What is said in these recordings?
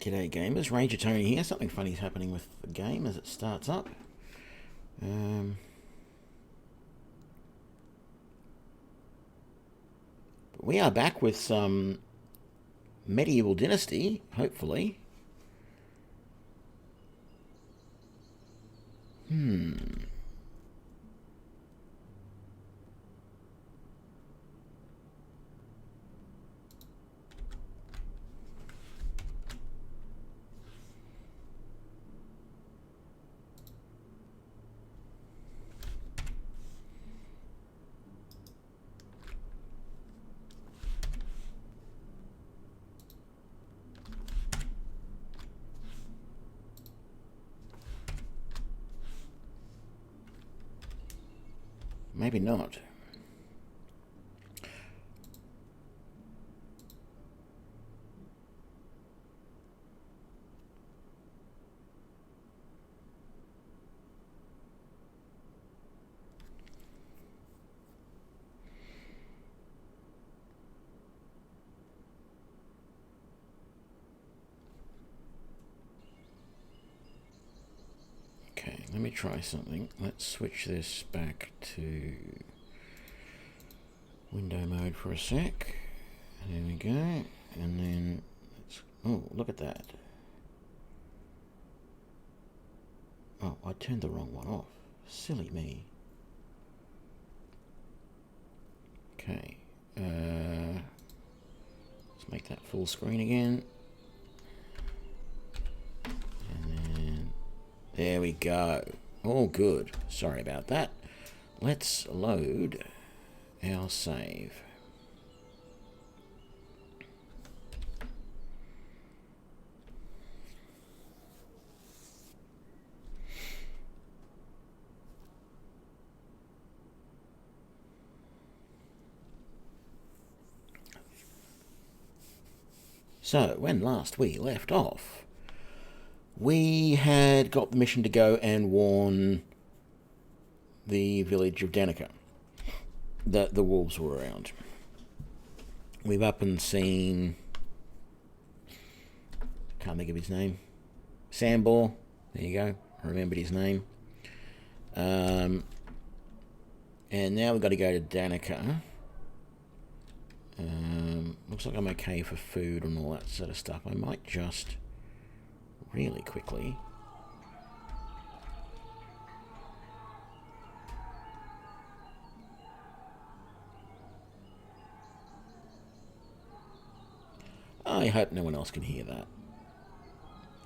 G'day gamers, Ranger Tony here. Something funny's happening with the game as it starts up. But we are back with some medieval Dynasty, hopefully. Maybe not. Okay, let me try something. Let's switch this back to window mode for a sec. There we go. And then, oh, look at that. Oh, I turned the wrong one off. Silly me. Okay. Let's make that full screen again. And then, there we go. All good. Sorry about that. Let's load our save. So, when last we left off, we had got the mission to go and warn the village of Danica that the wolves were around. We've up and seen, can't think of his name, Sambor, there you go, I remembered his name. And now we've got to go to Danica. Looks like I'm okay for food and all that sort of stuff. I might just really quickly I hope no one else can hear that.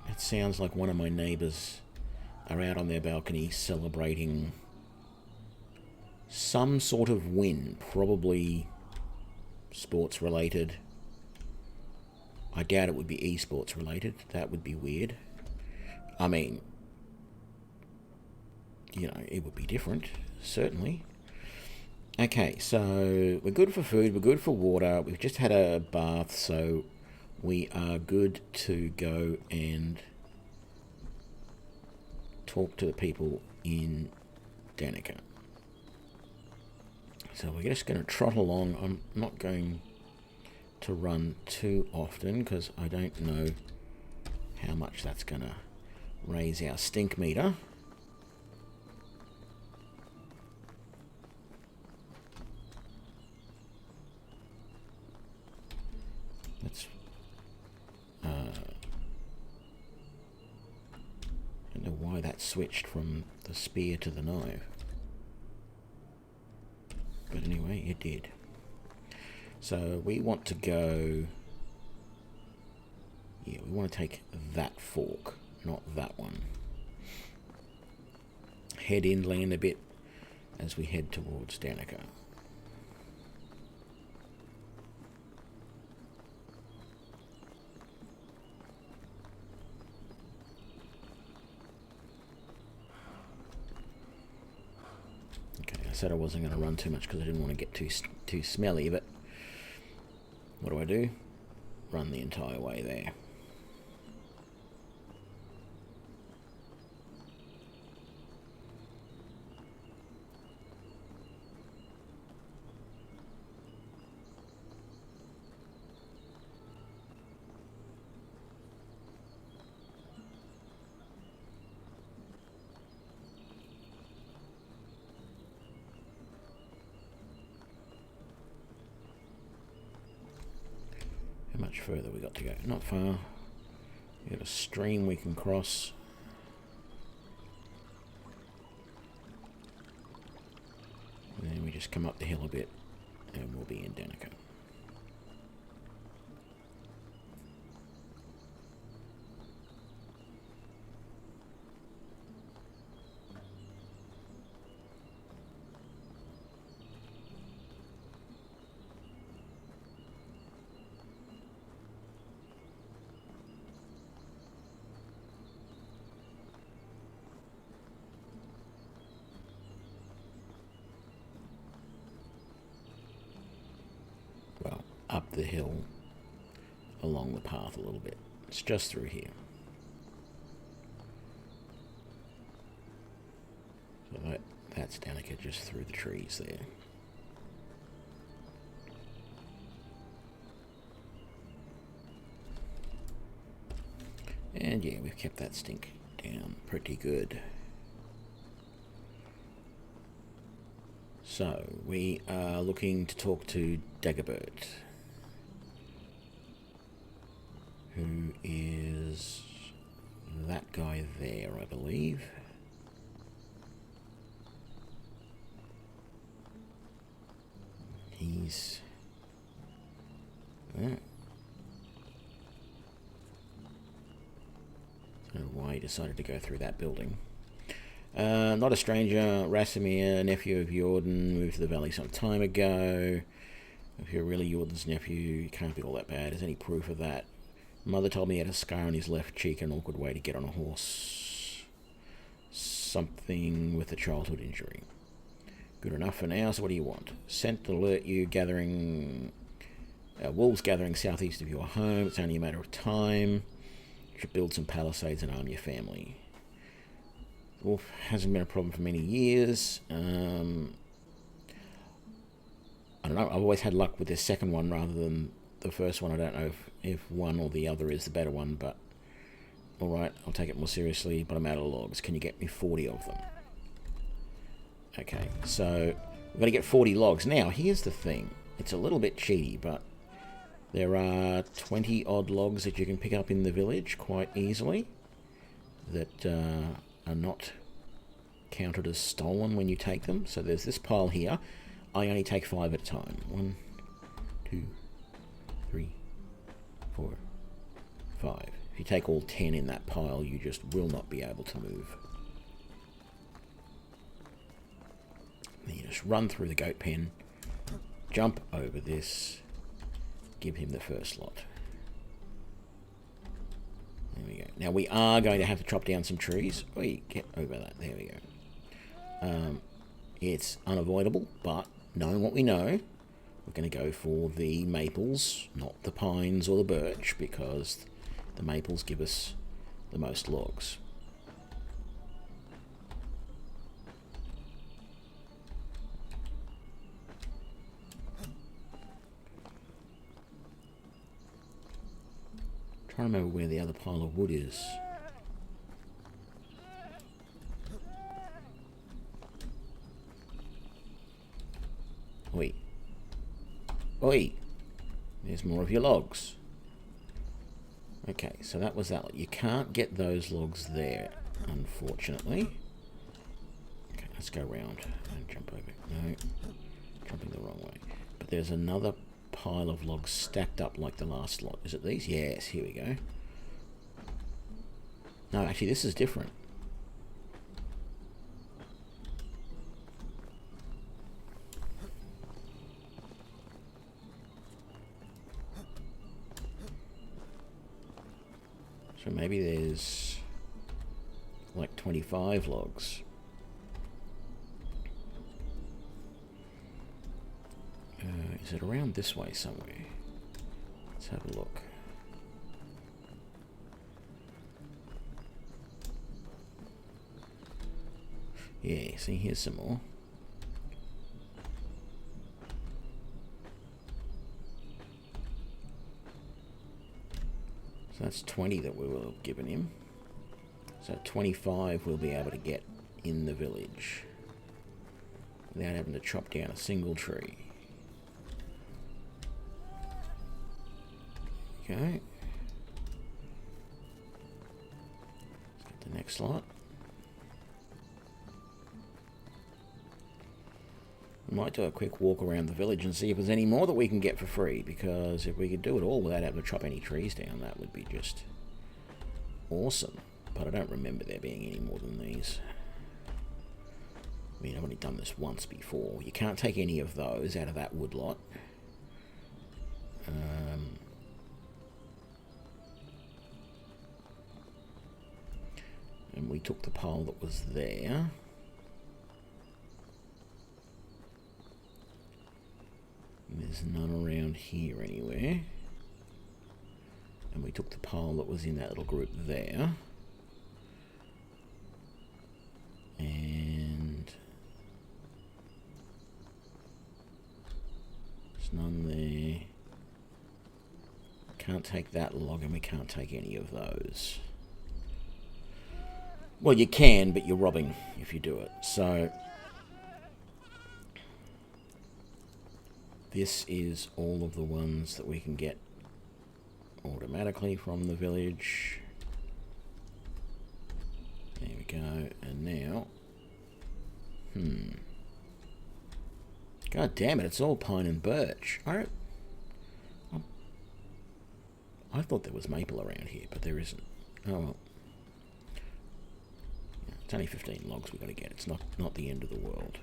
It sounds like one of my neighbours are out on their balcony celebrating some sort of win, probably sports related. I doubt it would be esports related. That would be weird. I mean, you know, it would be different, certainly. Okay, so we're good for food, we're good for water, we've just had a bath, so we are good to go and talk to the people in Danica. So we're just going to trot along. I'm not going to run too often because I don't know how much that's going to raise our stink meter. Let's I don't know why that switched from the spear to the knife. But anyway, it did. So we want to go... Yeah, we want to take that fork, not that one. Head inland a bit as we head towards Danica. I said I wasn't going to run too much because I didn't want to get too smelly, but what do? Run the entire way there. How much further we got to go? Not far. We got a stream we can cross. And then we just come up the hill a bit and we'll be in Danica. Up the hill along the path a little bit. It's just through here. So that's Danica, just through the trees there. And yeah, we've kept that stink down pretty good. So we are looking to talk to Dagobert, who is that guy there, I believe. He's... I don't know why he decided to go through that building. Not a stranger, Rasimir, nephew of Jordan, moved to the valley some time ago. If you're really Jordan's nephew, you can't be all that bad. Is any proof of that? Mother told me he had a scar on his left cheek, an awkward way to get on a horse. Something with a childhood injury. Good enough for now, so what do you want? Sent to alert you, wolves gathering southeast of your home. It's only a matter of time. You should build some palisades and arm your family. Wolf hasn't been a problem for many years. I don't know, I've always had luck with this second one rather than the first one. I don't know if one or the other is the better one, but alright, I'll take it more seriously, but I'm out of logs. Can you get me 40 of them? Okay, so we're going to get 40 logs. Now, here's the thing. It's a little bit cheaty, but there are 20 odd logs that you can pick up in the village quite easily that are not counted as stolen when you take them. So there's this pile here. I only take 5 at a time. 1, 2, 3, 4, 5. If you take all 10 in that pile, you just will not be able to move. Then you just run through the goat pen, jump over this, give him the first lot. There we go. Now we are going to have to chop down some trees. We get over that. There we go. It's unavoidable, but knowing what we know, we're going to go for the maples, not the pines or the birch, because the maples give us the most logs. Trying to remember where the other pile of wood is. Oi. Oi! There's more of your logs. Okay, so that was that. You can't get those logs there, unfortunately. Okay, let's go around and jump over. No, jumping the wrong way. But there's another pile of logs stacked up like the last lot. Is it these? Yes, here we go. No, actually this is different. So maybe there's like 25 logs. Is it around this way somewhere? Let's have a look. Yeah, see, here's some more. So that's 20 that we will have given him. So 25 we'll be able to get in the village without having to chop down a single tree. we go. Let's get the next lot. We might do a quick walk around the village and see if there's any more that we can get for free, because if we could do it all without having to chop any trees down, that would be just awesome. But I don't remember there being any more than these. I mean, I've only done this once before. You can't take any of those out of that woodlot. And we took the pole that was there. There's none around here anywhere. And we took the pole that was in that little group there. And there's none there. Can't take that log, and we can't take any of those. Well, you can, but you're robbing if you do it. So this is all of the ones that we can get automatically from the village. There we go. And now, God damn it! It's all pine and birch. I thought there was maple around here, but there isn't. Oh well. Yeah, it's only 15 logs we've got to get. It's not the end of the world.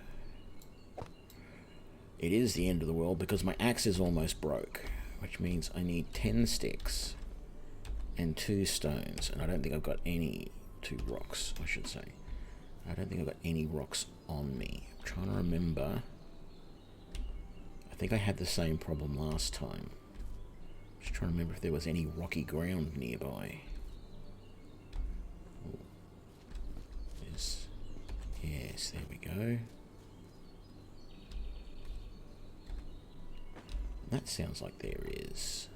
It is the end of the world because my axe is almost broke, which means I need 10 sticks and 2 stones, and I don't think I've got any 2 rocks, I should say. I don't think I've got any rocks on me. I'm trying to remember. I think I had the same problem last time. Just trying to remember if there was any rocky ground nearby. Ooh. Yes, there we go. That sounds like there is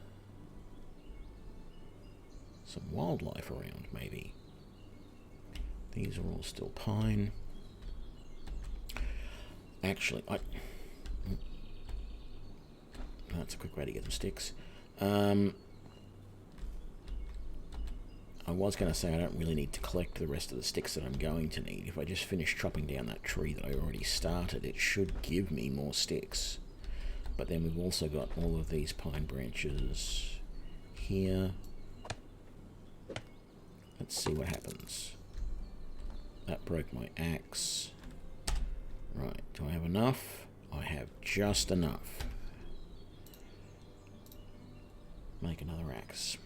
some wildlife around, maybe. These are all still pine. Actually, that's a quick way to get some sticks. I was going to say I don't really need to collect the rest of the sticks that I'm going to need. If I just finish chopping down that tree that I already started, it should give me more sticks. But then we've also got all of these pine branches here. Let's see what happens. That broke my axe. Right, do I have enough? I have just enough. Make another axe.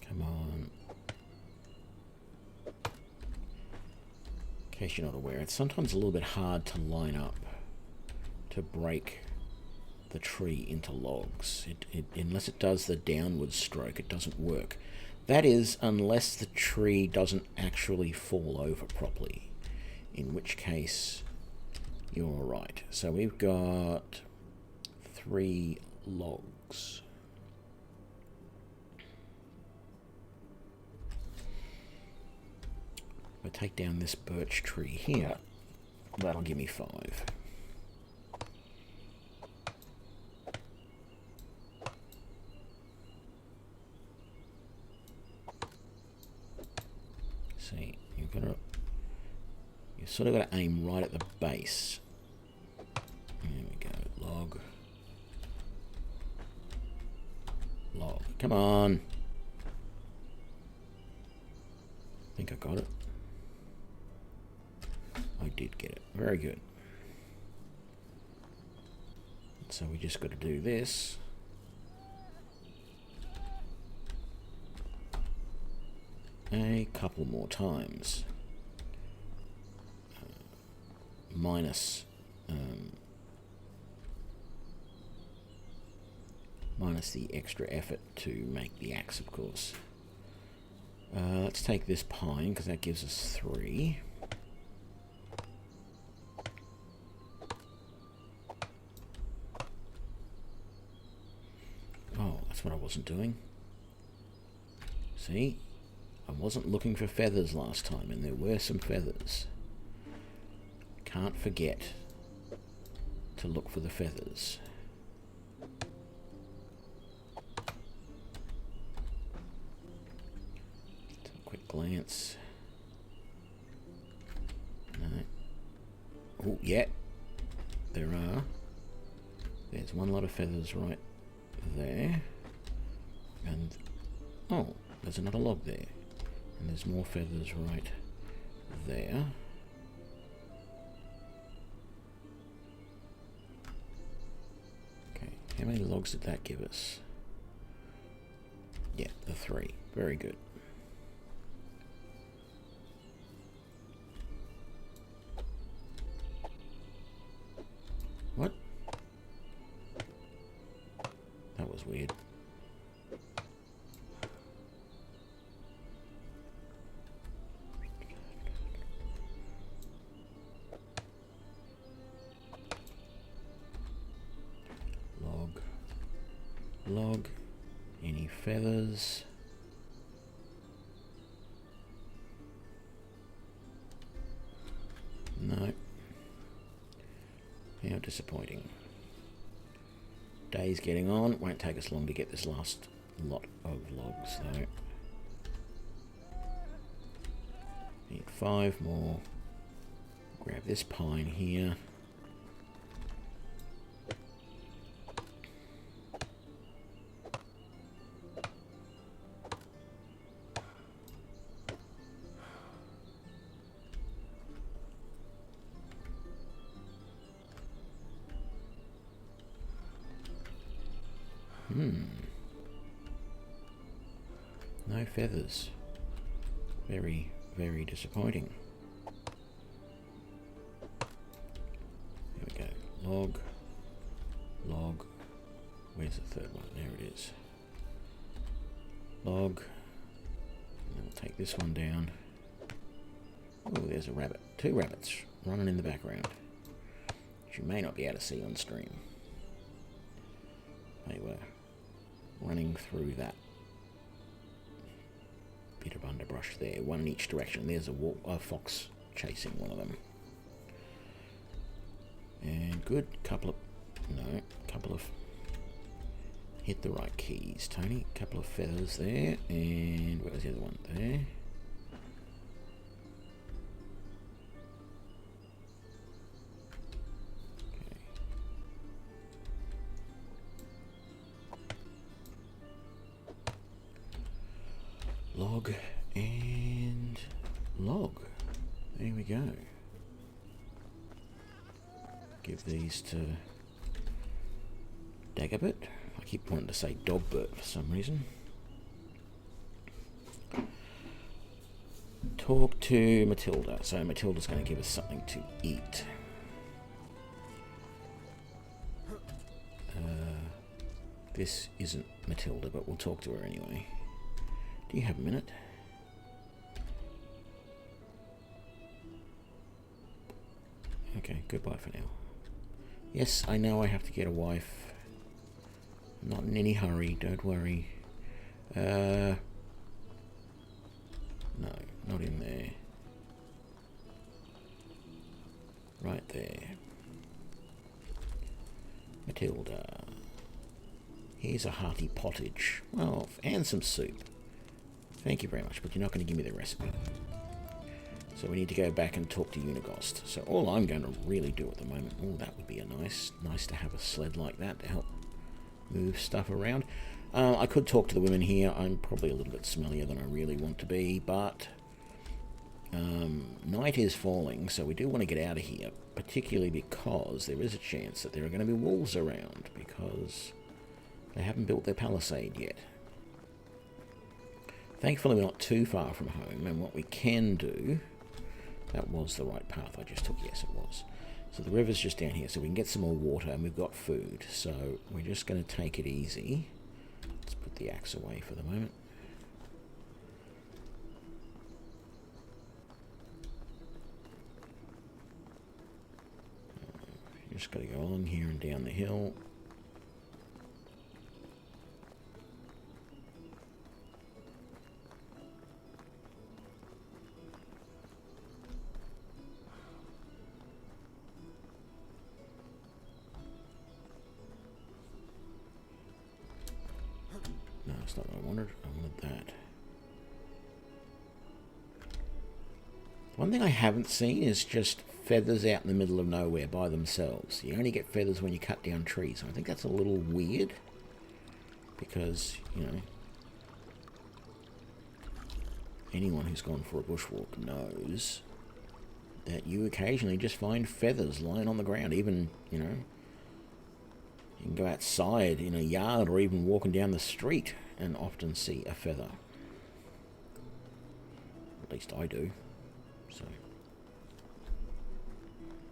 Come on. In case you're not aware, it's sometimes a little bit hard to line up to break the tree into logs. Unless it does the downward stroke, it doesn't work. That is, unless the tree doesn't actually fall over properly, in which case you're right. So we've got 3 logs. If I take down this birch tree here, that'll give me 5. See, you've sort of got to aim right at the base. There we go. Log. Log. Come on. I think I got it. I did get it. Very good. So we just got to do this. A couple more times. Minus the extra effort to make the axe, of course. Let's take this pine, because that gives us 3. That's what I wasn't doing. See? I wasn't looking for feathers last time, and there were some feathers. Can't forget to look for the feathers. Quick glance. No. Oh, yeah. There are. There's one lot of feathers right there. And, oh, there's another log there. And there's more feathers right there. Okay, how many logs did that give us? Yeah, the 3. Very good. What? That was weird. Log. Any feathers? No. How disappointing. Day's getting on. Won't take us long to get this last lot of logs though. Need 5 more. Grab this pine here. No feathers. Very, very disappointing. There we go. Log. Log. Where's the third one? There it is. Log. And then we'll take this one down. Oh, there's a rabbit. 2 rabbits running in the background, which you may not be able to see on stream. They were running through that bit of underbrush there, one in each direction. There's a fox chasing one of them. And good, couple of hit the right keys, Tony. Couple of feathers there, and where's the other one? There. Log and log. There we go. Give these to Dagobert. I keep wanting to say Dogbert for some reason. Talk to Matilda. So Matilda's going to give us something to eat. This isn't Matilda, but we'll talk to her anyway. Do you have a minute? Okay, goodbye for now. Yes, I know I have to get a wife. I'm not in any hurry, don't worry. No, not in there. Right there. Matilda. Here's a hearty pottage. Well, and some soup. Thank you very much, but you're not going to give me the recipe. So we need to go back and talk to Unigost. So all I'm going to really do at the moment... Oh, that would be a nice to have a sled like that to help move stuff around. I could talk to the women here. I'm probably a little bit smellier than I really want to be, but... night is falling, so we do want to get out of here, particularly because there is a chance that there are going to be wolves around, because they haven't built their palisade yet. Thankfully, we're not too far from home, and what we can do... That was the right path I just took. Yes, it was. So the river's just down here, so we can get some more water, and we've got food. So we're just going to take it easy. Let's put the axe away for the moment. Just got to go along here and down the hill. That's not what I wanted. I wanted that. One thing I haven't seen is just feathers out in the middle of nowhere by themselves. You only get feathers when you cut down trees. I think that's a little weird because, you know, anyone who's gone for a bushwalk knows that you occasionally just find feathers lying on the ground. Even, you know, you can go outside in a yard or even walking down the street and often see a feather. At least I do. So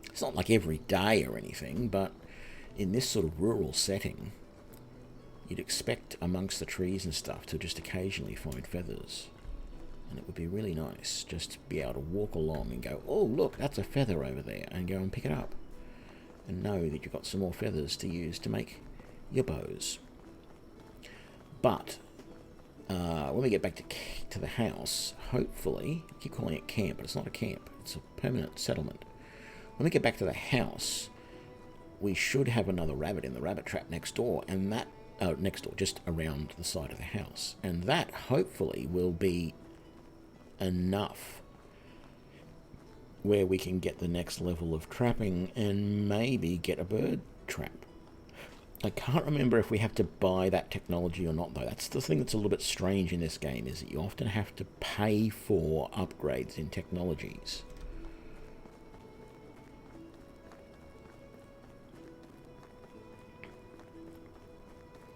it's not like every day or anything, but in this sort of rural setting, you'd expect amongst the trees and stuff to just occasionally find feathers. And it would be really nice just to be able to walk along and go, oh, look, that's a feather over there, and go and pick it up. And know that you've got some more feathers to use to make your bows. But when we get back to the house, hopefully, I keep calling it camp, but it's not a camp. It's a permanent settlement. When we get back to the house, we should have another rabbit in the rabbit trap next door, and that, next door, just around the side of the house. And that, hopefully, will be enough where we can get the next level of trapping and maybe get a bird trap. I can't remember if we have to buy that technology or not, though. That's the thing that's a little bit strange in this game, is that you often have to pay for upgrades in technologies.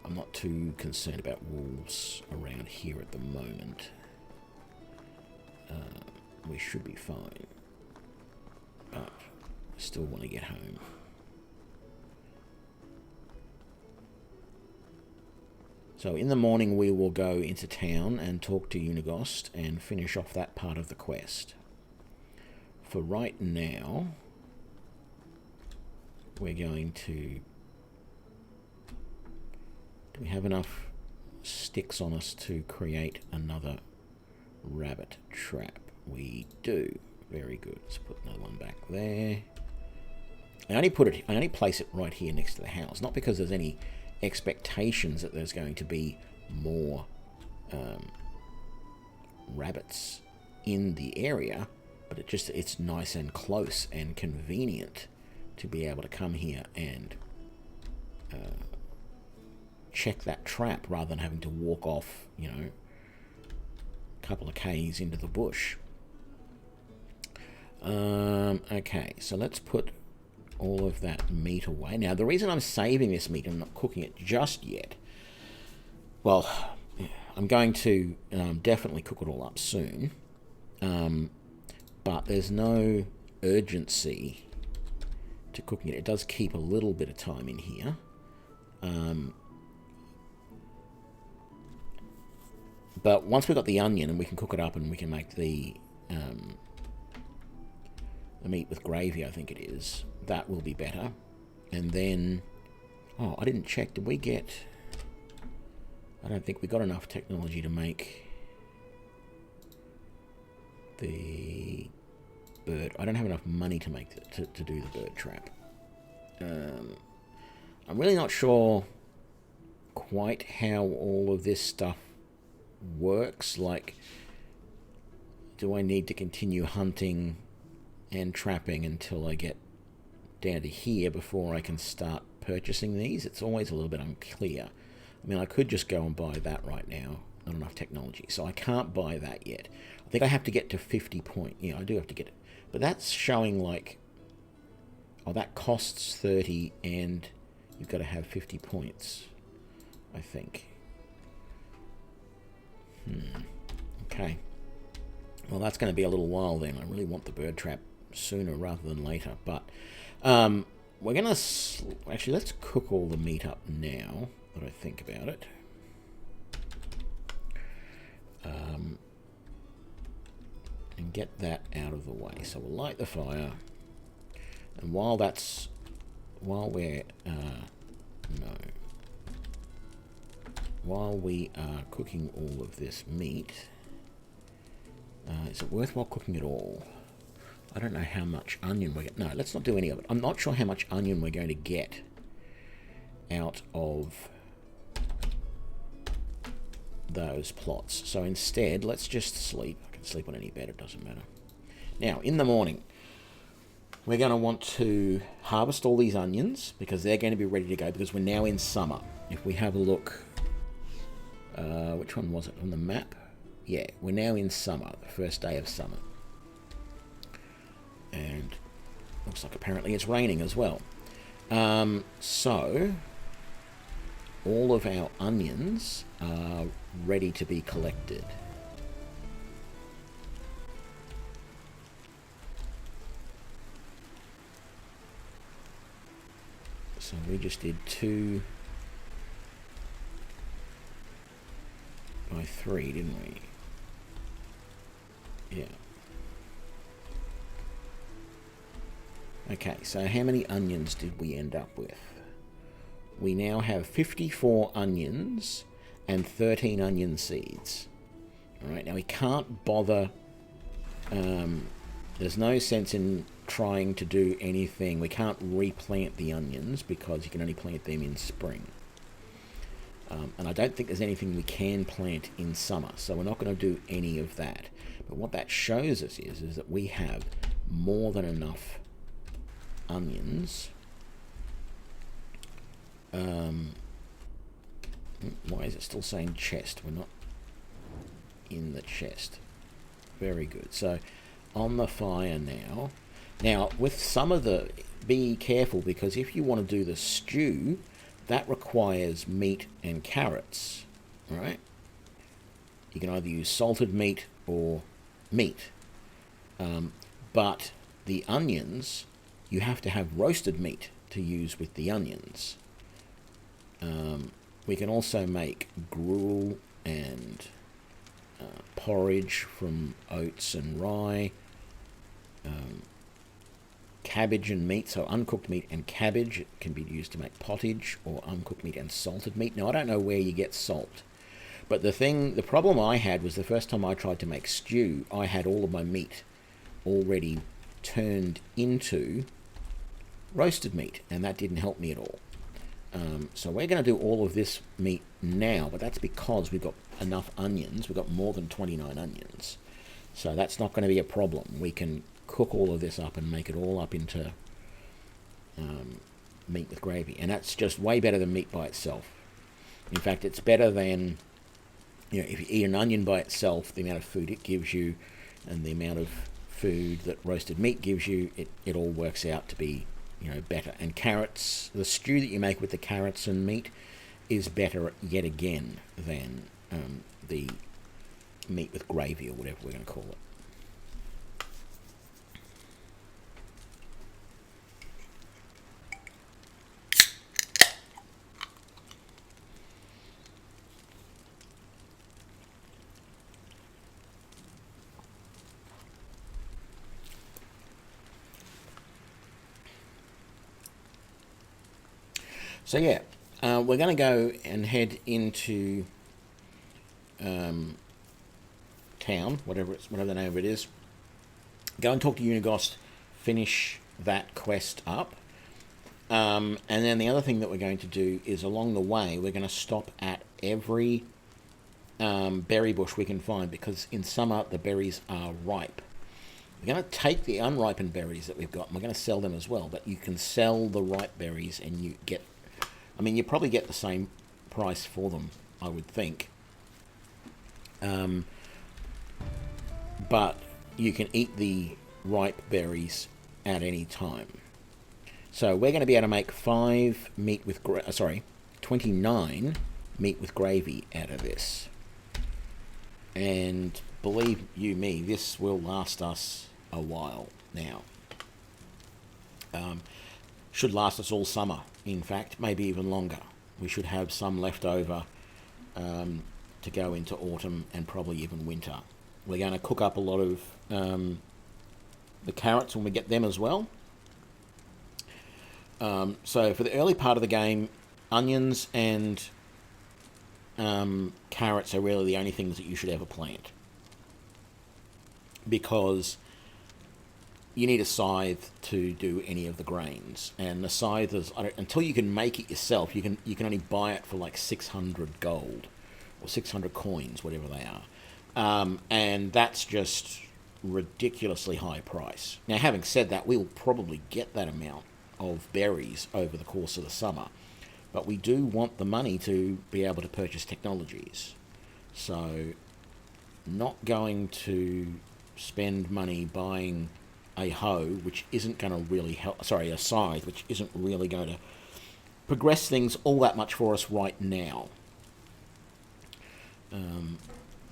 I'm not too concerned about wolves around here at the moment. We should be fine. But I still want to get home. So in the morning we will go into town and talk to Unigost and finish off that part of the quest. For right now, we're going to... Do we have enough sticks on us to create another rabbit trap? We do. Very good. Let's put another one back there. I only place it right here next to the house, not because there's any expectations that there's going to be more rabbits in the area, but it's nice and close and convenient to be able to come here and check that trap rather than having to walk off, you know, a couple of k's into the bush. Okay, so let's put all of that meat away. Now, the reason I'm saving this meat and not cooking it just yet, well, I'm going to definitely cook it all up soon, but there's no urgency to cooking it. It does keep a little bit of time in here. But once we've got the onion and we can cook it up and we can make the meat with gravy, I think it is, that will be better. And then, oh, I didn't check. Did we get... I don't think we got enough technology to make the bird. I don't have enough money to make to do the bird trap. I'm really not sure quite how all of this stuff works. Like, do I need to continue hunting and trapping until I get down to here before I can start purchasing these? It's always a little bit unclear. I mean, I could just go and buy that right now. Not enough technology, so I can't buy that yet. I think I have to get to 50 points. Yeah, I do have to get it. But that's showing like, oh, that costs 30 and you've got to have 50 points, I think. Okay. Well, that's going to be a little while then. I really want the bird trap sooner rather than later. But we're going to... Actually, let's cook all the meat up now that I think about it. And get that out of the way. So we'll light the fire. And while we are cooking all of this meat, is it worthwhile cooking it all? I don't know how much onion we're getting. No, let's not do any of it. I'm not sure how much onion we're going to get out of those plots. So instead, let's just sleep. I can sleep on any bed, it doesn't matter. Now, in the morning, we're going to want to harvest all these onions because they're going to be ready to go because we're now in summer. If we have a look, which one was it on the map? Yeah, we're now in summer, the first day of summer. And looks like apparently it's raining as well. So, all of our onions are ready to be collected. So we just did 2 by 3, didn't we? Yeah. Okay, so how many onions did we end up with? We now have 54 onions and 13 onion seeds. Alright, now we can't bother... there's no sense in trying to do anything. We can't replant the onions because you can only plant them in spring. And I don't think there's anything we can plant in summer, so we're not going to do any of that. But what that shows us is that we have more than enough onions. Why is it still saying chest? We're not in the chest. Very good. So on the fire now. Now with some of the, be careful because if you want to do the stew, that requires meat and carrots, right? You can either use salted meat or meat. But the onions, you have to have roasted meat to use with the onions. We can also make gruel and porridge from oats and rye. Cabbage and meat, so uncooked meat and cabbage can be used to make pottage, or uncooked meat and salted meat. Now, I don't know where you get salt, but the problem I had was the first time I tried to make stew, I had all of my meat already turned into roasted meat, and that didn't help me at all. So we're going to do all of this meat now, but that's because we've got enough onions. We've got more than 29 onions, so that's not going to be a problem. We can cook all of this up and make it all up into meat with gravy, and that's just way better than meat by itself. In fact, it's better than, if you eat an onion by itself, the amount of food it gives you and the amount of food that roasted meat gives you, it all works out to be better. And carrots, the stew that you make with the carrots and meat is better yet again than the meat with gravy or whatever we're going to call it. So yeah, we're going to go and head into town, whatever the name of it is. Go and talk to Unigost, finish that quest up. And then the other thing that we're going to do is along the way, we're going to stop at every berry bush we can find, because in summer the berries are ripe. We're going to take the unripened berries that we've got and we're going to sell them as well, but you can sell the ripe berries and you probably get the same price for them, I would think. But you can eat the ripe berries at any time. So we're going to be able to make 29 meat with gravy out of this. And believe you me, this will last us a while now. Should last us all summer, in fact, maybe even longer. We should have some left over to go into autumn and probably even winter. We're going to cook up a lot of the carrots when we get them as well. So for the early part of the game, onions and carrots are really the only things that you should ever plant, because you need a scythe to do any of the grains, and the scythe is, until you can make it yourself, you can only buy it for like 600 gold, or 600 coins, whatever they are. And that's just ridiculously high price. Now, having said that, we will probably get that amount of berries over the course of the summer, but we do want the money to be able to purchase technologies. So, not going to spend money buying a hoe, which isn't going to really help, sorry, a scythe, which isn't really going to progress things all that much for us right now.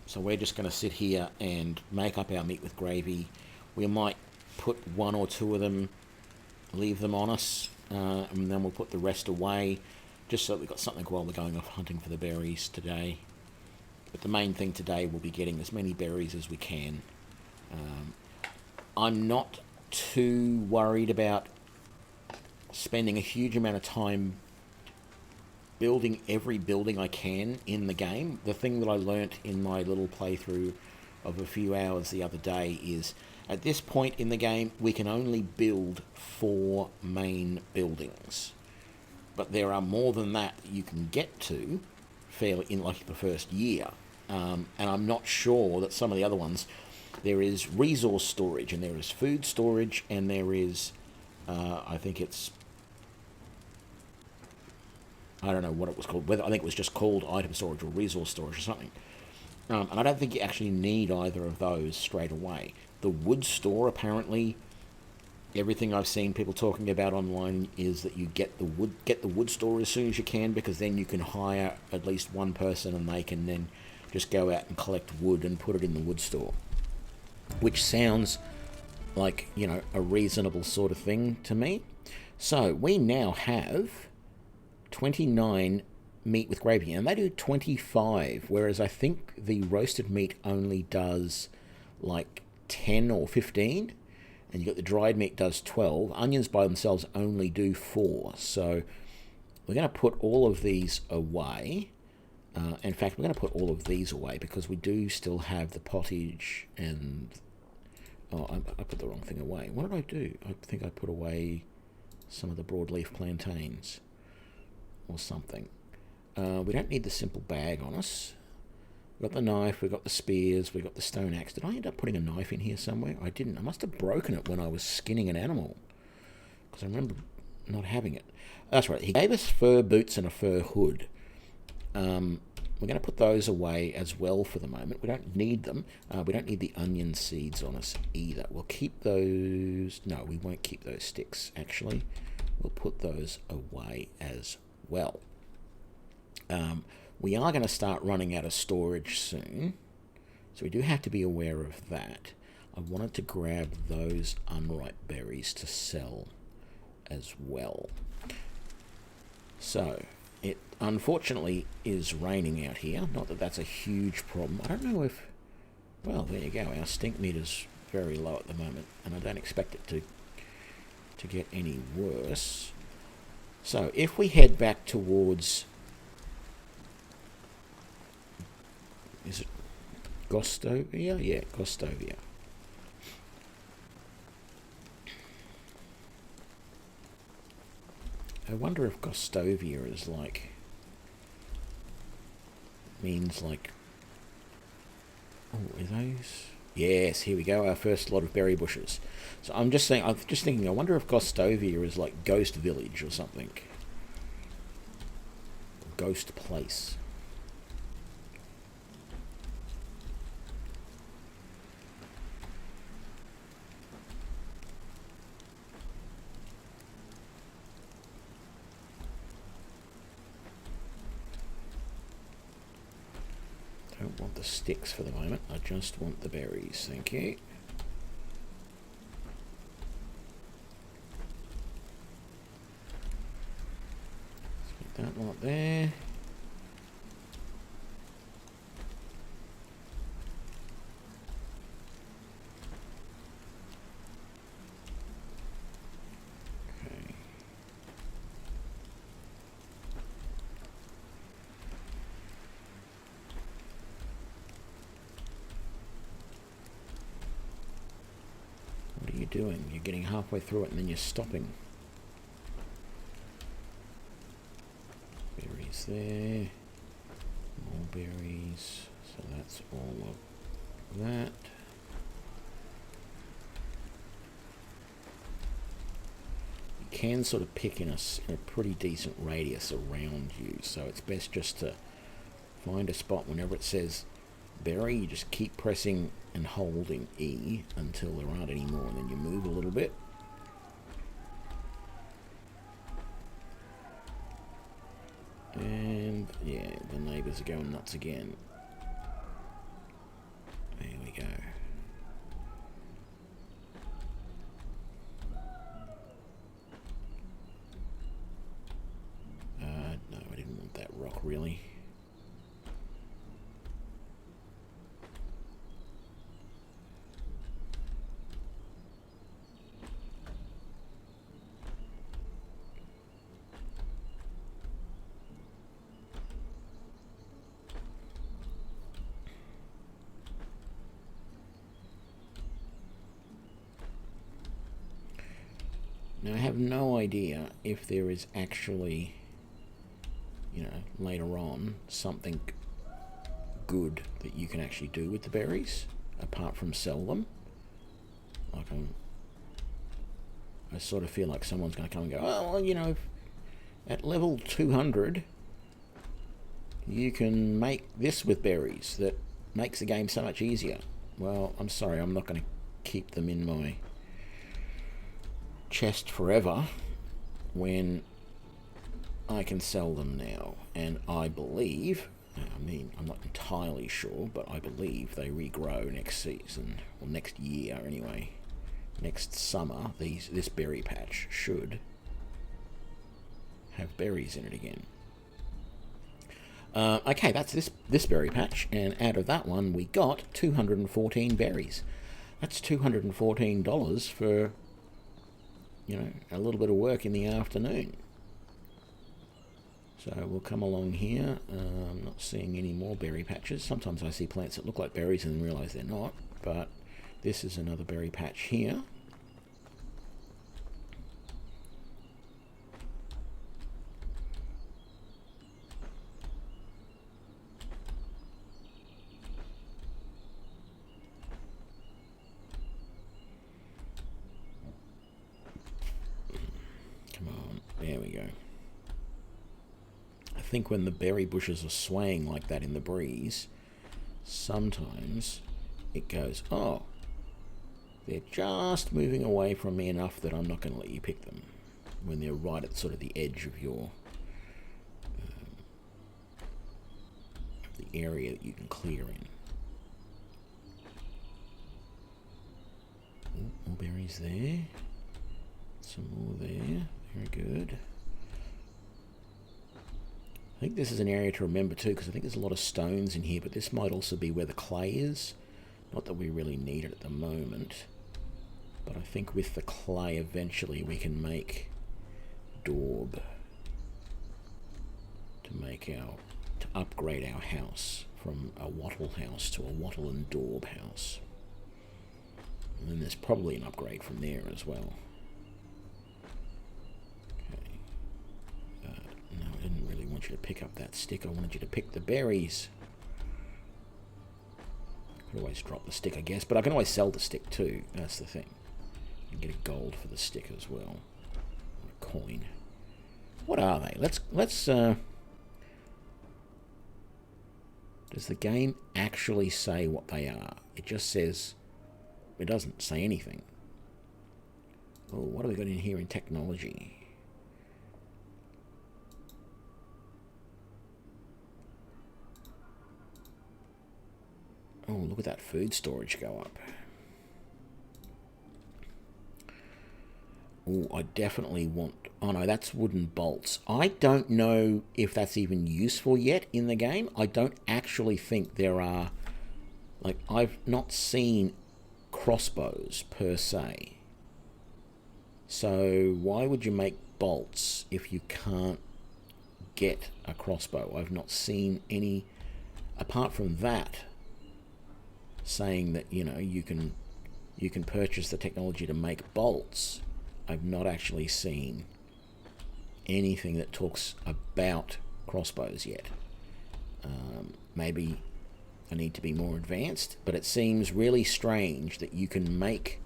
So we're just going to sit here and make up our meat with gravy. We might put one or two of them, leave them on us, and then we'll put the rest away, just so that we've got something while we're going off hunting for the berries today. But the main thing today will be getting as many berries as we can. I'm not too worried about spending a huge amount of time building every building I can in the game. The thing that I learnt in my little playthrough of a few hours the other day is, at this point in the game, we can only build 4 main buildings. But there are more than that you can get to fairly in like the first year. And I'm not sure that some of the other ones, there is resource storage and there is food storage and there is, I think it's, I don't know what it was called, whether I think it was just called item storage or resource storage or something. And I don't think you actually need either of those straight away. The wood store, apparently, everything I've seen people talking about online is that you get the wood store as soon as you can, because then you can hire at least one person and they can then just go out and collect wood and put it in the wood store. Which sounds like, you know, a reasonable sort of thing to me. So we now have 29 meat with gravy, and they do 25, whereas I think the roasted meat only does like 10 or 15, and you got the dried meat does 12. Onions by themselves only do 4, so we're going to put all of these away. In fact, we're going to put all of these away because we do still have the pottage and... Oh, I put the wrong thing away. What did I do? I think I put away some of the broadleaf plantains or something. We don't need the simple bag on us. We've got the knife, we've got the spears, we've got the stone axe. Did I end up putting a knife in here somewhere? I didn't. I must have broken it when I was skinning an animal, because I remember not having it. That's right. He gave us fur boots and a fur hood. We're going to put those away as well for the moment. We don't need them. We don't need the onion seeds on us either. We'll keep those... No, we won't keep those sticks, actually. We'll put those away as well. We are going to start running out of storage soon, so we do have to be aware of that. I wanted to grab those unripe berries to sell as well. So, it unfortunately is raining out here. Not that that's a huge problem. I don't know if... Well, there you go. Our stink meter's very low at the moment, and I don't expect it to get any worse. So, if we head back towards... Is it Gostovia? Yeah, Gostovia. I wonder if Gostovia is like... means like... Oh, are those... Yes, here we go, our first lot of berry bushes. So I'm just thinking, I wonder if Gostovia is like Ghost Village or something. Ghost Place. I don't want the sticks for the moment, I just want the berries, thank you. Let's put that lot there. Doing? You're getting halfway through it and then you're stopping. Berries there. All berries. So that's all of that. You can sort of pick in a pretty decent radius around you, so it's best just to find a spot whenever it says berry. You just keep pressing and holding E until there aren't any more, and then you move a little bit. And yeah, the neighbours are going nuts again. There we go. No, I didn't want that rock really. Now I have no idea if there is actually, later on, something good that you can actually do with the berries, apart from sell them. Like I sort of feel like someone's going to come and go, oh, well, at level 200, you can make this with berries that makes the game so much easier. Well, I'm sorry, I'm not going to keep them in my chest forever when I can sell them now. And I believe, I'm not entirely sure, but I believe they regrow next season, or next year anyway. Next summer, this berry patch should have berries in it again. Okay, that's this berry patch, and out of that one we got 214 berries. That's $214 for, a little bit of work in the afternoon. So we'll come along here. I'm not seeing any more berry patches. Sometimes I see plants that look like berries and then realise they're not, but this is another berry patch here. Come on, there we go. I think when the berry bushes are swaying like that in the breeze, sometimes it goes, oh, they're just moving away from me enough that I'm not going to let you pick them, when they're right at sort of the edge of your the area that you can clear in. Ooh, more berries there. Some more there. Very good. I think this is an area to remember too, because I think there's a lot of stones in here, but this might also be where the clay is. Not that we really need it at the moment, but I think with the clay eventually we can make daub to upgrade our house from a wattle house to a wattle and daub house. And then there's probably an upgrade from there as well. No, I didn't really want you to pick up that stick. I wanted you to pick the berries. I could always drop the stick, I guess, but I can always sell the stick too. That's the thing. You can get a gold for the stick as well. A coin. What are they? Let's does the game actually say what they are? It just says, it doesn't say anything. Oh, what have we got in here in technology? Oh, look at that food storage go up. Oh, I definitely want... Oh no, that's wooden bolts. I don't know if that's even useful yet in the game. I don't actually think there are... Like, I've not seen crossbows per se. So why would you make bolts if you can't get a crossbow? I've not seen any... Apart from that, saying that, you can purchase the technology to make bolts, I've not actually seen anything that talks about crossbows yet. maybe I need to be more advanced, but it seems really strange that you can make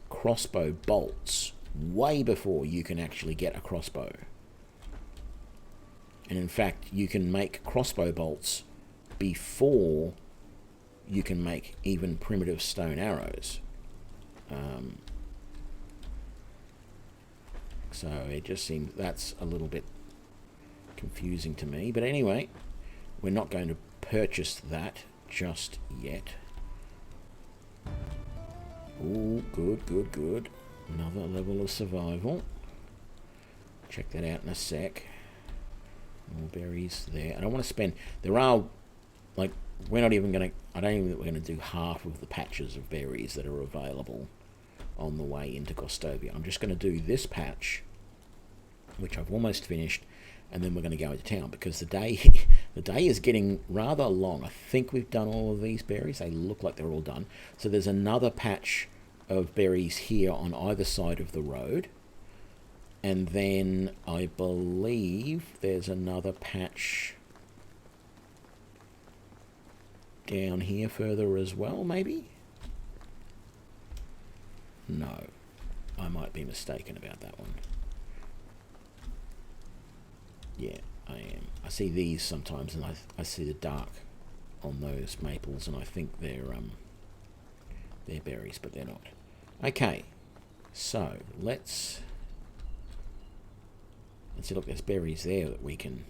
crossbow bolts way before you can actually get a crossbow. And in fact, you can make crossbow bolts before you can make even primitive stone arrows. So it just seems that's a little bit confusing to me. But anyway, we're not going to purchase that just yet. Oh, good, good, good. Another level of survival. Check that out in a sec. More berries there. I don't want to spend... There are, like, we're not even going to... I don't even think we're going to do half of the patches of berries that are available on the way into Gostovia. I'm just going to do this patch, which I've almost finished, and then we're going to go into town, because the day is getting rather long. I think we've done all of these berries. They look like they're all done. So there's another patch of berries here on either side of the road. And then I believe there's another patch down here further as well, maybe? No, I might be mistaken about that one. Yeah, I am. I see these sometimes, and I see the dark on those maples, and I think they're berries, but they're not. Okay, so let's see. Look, there's berries there that we can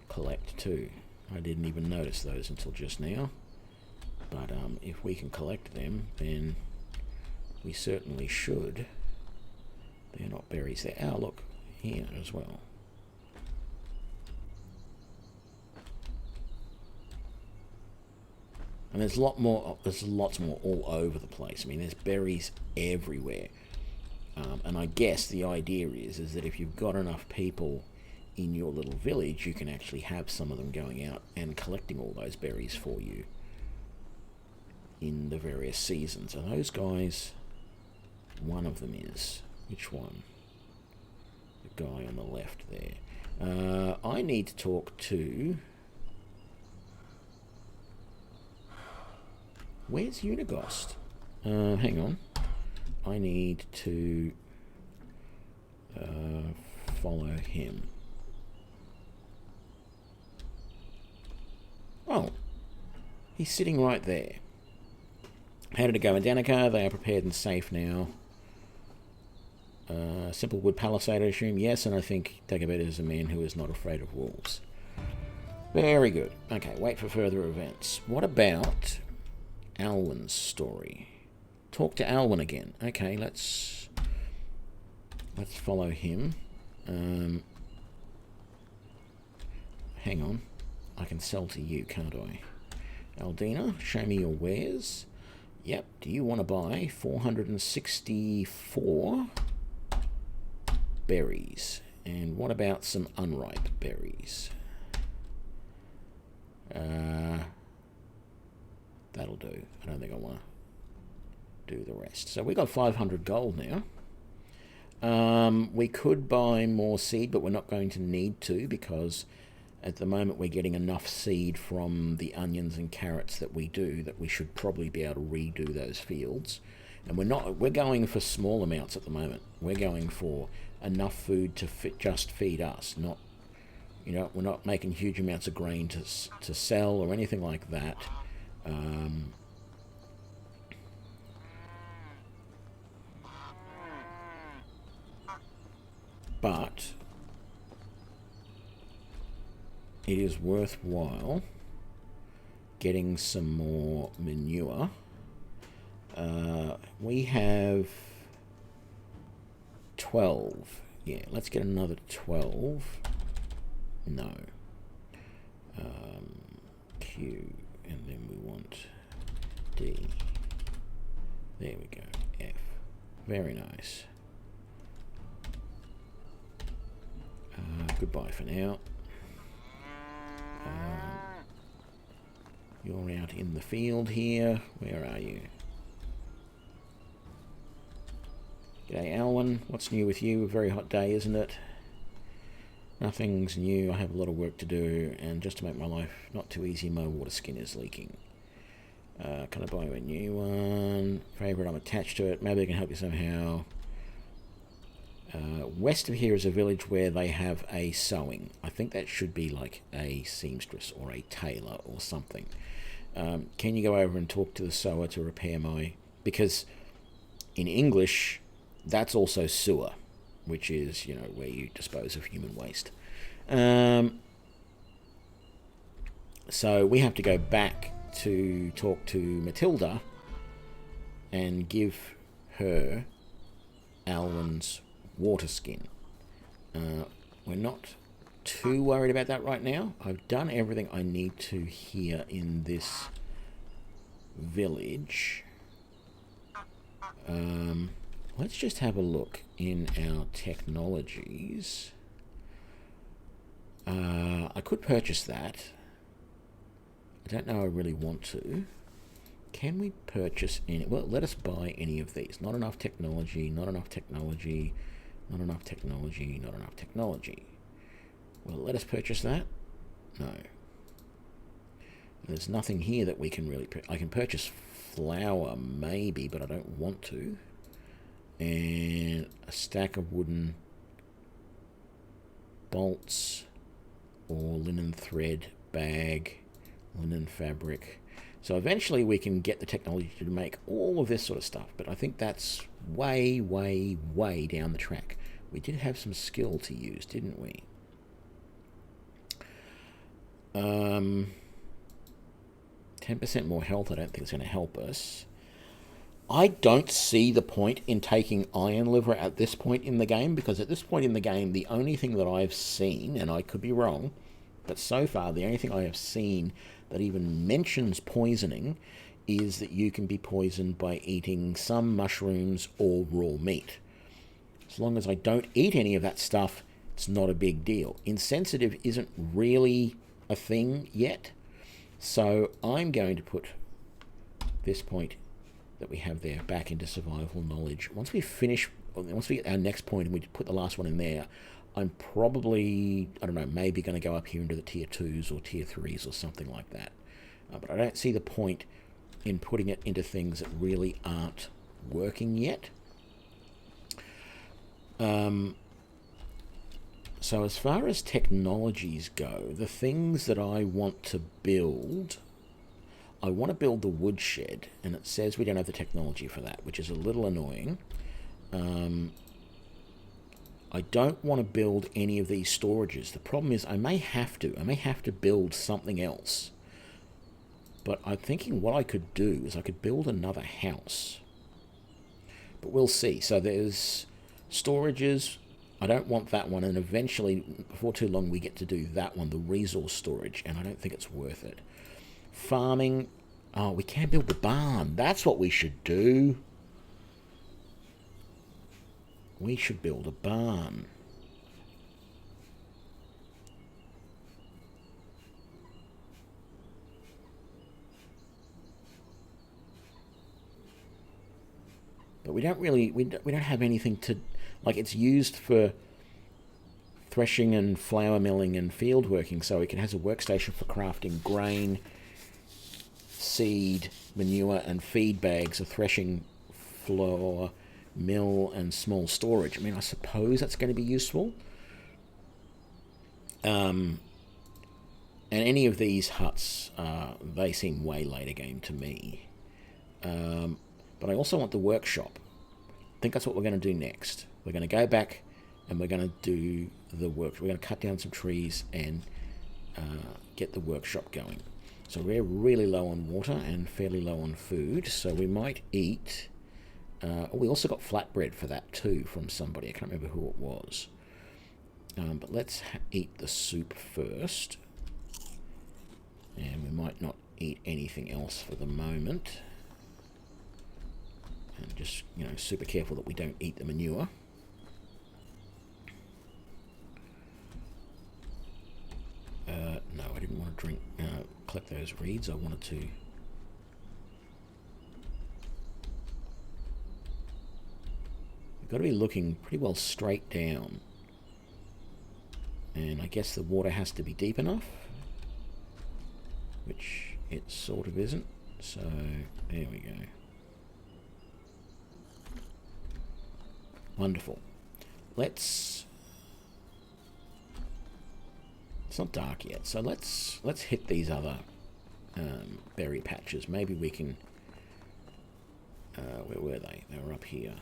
collect too. I didn't even notice those until just now. But if we can collect them, then we certainly should. They're not berries there. Oh, look, here as well. And there's a lot more. There's lots more all over the place. I mean, there's berries everywhere. And I guess the idea is that if you've got enough people in your little village, you can actually have some of them going out and collecting all those berries for you in the various seasons. Are those guys? One of them is. Which one? The guy on the left there. I need to talk to... Where's Unigost? Hang on. I need to follow him. Oh, he's sitting right there. How did it go in Danica? They are prepared and safe now. Simple wood palisade, I assume. Yes, and I think Dagobert is a man who is not afraid of wolves. Very good. Okay, wait for further events. What about Alwyn's story? Talk to Alwyn again. Okay, let's follow him. Hang on. I can sell to you, can't I? Aldina, show me your wares. Yep. Do you want to buy 464 berries? And what about some unripe berries? That'll do. I don't think I want to do the rest. So we got 500 gold now. We could buy more seed, but we're not going to need to, because at the moment we're getting enough seed from the onions and carrots that we do that we should probably be able to redo those fields. And we're going for small amounts at the moment. We're going for enough food to just feed us, not, we're not making huge amounts of grain to sell or anything like that. But it is worthwhile getting some more manure. We have 12. Yeah, let's get another 12. No. Q, and then we want D. There we go. F. Very nice. Goodbye for now. You're out in the field here. Where are you? G'day, Alwyn. What's new with you? A very hot day, isn't it? Nothing's new. I have a lot of work to do, and just to make my life not too easy, my water skin is leaking. Can I buy you a new one? Favorite, I'm attached to it. Maybe I can help you somehow. West of here is a village where they have a sewing. I think that should be like a seamstress or a tailor or something. Can you go over and talk to the sewer to repair my... Because in English, that's also sewer, which is, you know, where you dispose of human waste. So we have to go back to talk to Matilda and give her Alwyn's water skin. We're not too worried about that right now. I've done everything I need to here in this village. Let's just have a look in our technologies. I could purchase that. I don't know I really want to. Can we purchase any... Well, let us buy any of these. Not enough technology, not enough technology, not enough technology, not enough technology. Well, let us purchase that. No. There's nothing here that we can really... I can purchase flour, maybe, but I don't want to. And a stack of wooden bolts or linen thread, bag, linen fabric. So eventually we can get the technology to make all of this sort of stuff, but I think that's way, way, way down the track. We did have some skill to use, didn't we? 10% more health, I don't think it's going to help us. I don't see the point in taking Iron Liver at this point in the game, because at this point in the game, the only thing that I've seen, and I could be wrong, but so far the only thing I have seen that even mentions poisoning is that you can be poisoned by eating some mushrooms or raw meat. As long as I don't eat any of that stuff, it's not a big deal. Insensitive isn't really a thing yet, so I'm going to put this point that we have there back into survival knowledge. Once we get our next point and we put the last one in there, I'm probably, I don't know, maybe going to go up here into the tier 2s or tier 3s or something like that. But I don't see the point in putting it into things that really aren't working yet. So as far as technologies go, the things that I want to build, I want to build the woodshed, and it says we don't have the technology for that, which is a little annoying. I don't want to build any of these storages. The problem is I may have to build something else. But I'm thinking what I could do is I could build another house. But we'll see. So there's storages. I don't want that one, and eventually, before too long, we get to do that one, the resource storage, and I don't think it's worth it. Farming. Oh, we can build the barn. That's what we should do. We should build a barn. But we don't really, we don't have anything to, like, it's used for threshing and flour milling and field working, so it has a workstation for crafting grain, seed, manure, and feed bags, a threshing floor, mill, and small storage. I mean, I suppose that's going to be useful. And any of these huts, they seem way later game to me. But I also want the workshop. I think that's what we're going to do next. We're going to go back and we're going to do the work. We're going to cut down some trees and get the workshop going. So we're really low on water and fairly low on food, so we might eat... we also got flatbread for that too from somebody. I can't remember who it was. But let's eat the soup first. And we might not eat anything else for the moment. And just, you know, super careful that we don't eat the manure. No, I didn't want to collect those reeds. I wanted to... Got to be looking pretty well straight down. And I guess the water has to be deep enough, which it sort of isn't. So there we go. Wonderful. It's not dark yet, so let's hit these other berry patches. Maybe we can. Where were they? They were up here.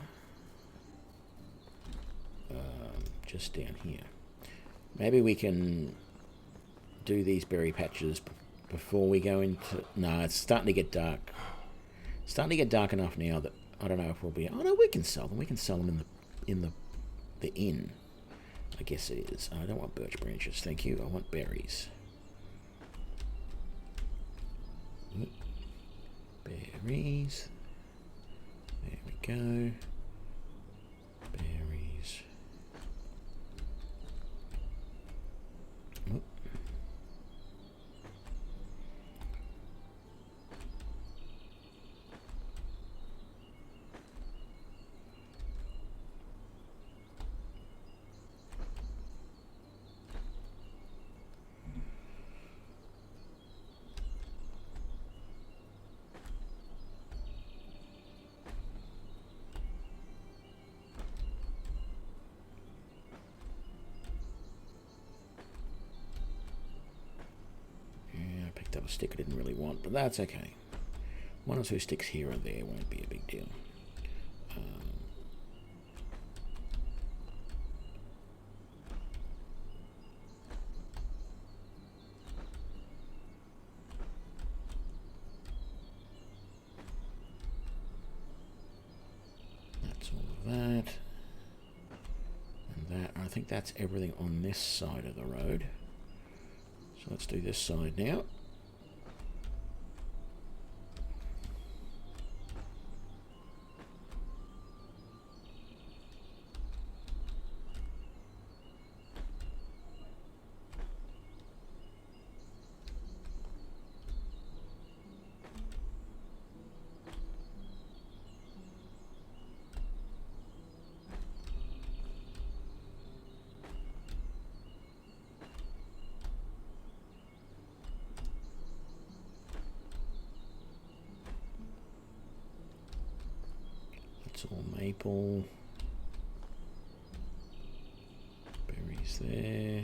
Just down here. Maybe we can do these berry patches before we go into... No, it's starting to get dark. It's starting to get dark enough now that I don't know if we'll be... Oh, no, we can sell them. We can sell them in the inn. I guess it is. I don't want birch branches, thank you. I want berries. Berries. There we go. Berries. Oh. That was a stick I didn't really want, but that's okay. One or two sticks here or there won't be a big deal. That's all of that. And that, I think that's everything on this side of the road. So let's do this side now. All maple. Berries there.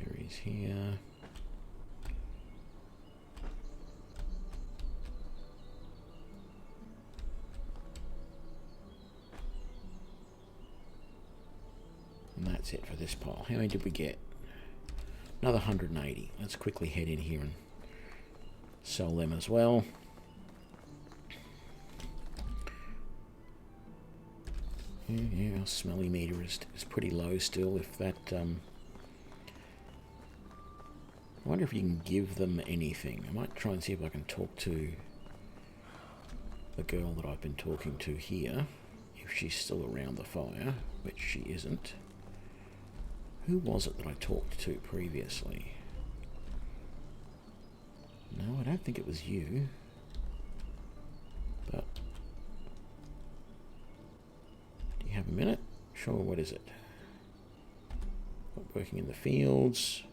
Berries here. And that's it for this pile. How many did we get? Another 180. Let's quickly head in here and sell them as well. Yeah, our smelly meter is pretty low still. If that, I wonder if you can give them anything. I might try and see if I can talk to the girl that I've been talking to here, if she's still around the fire, which she isn't. Who was it that I talked to previously? No, I don't think it was you. But have a minute? Sure, what is it? Not working in the fields.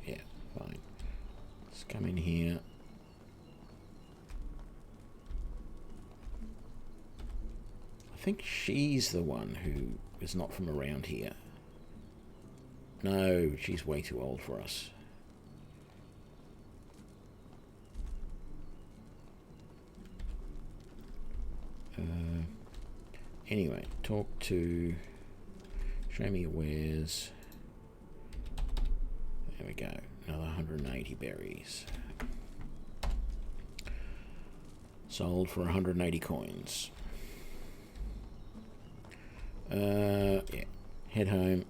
Yeah, fine. Let's come in here. I think she's the one who is not from around here. No, she's way too old for us. Anyway, talk to... Show me your wares. There we go. Another 180 berries. Sold for 180 coins. Yeah. Head home.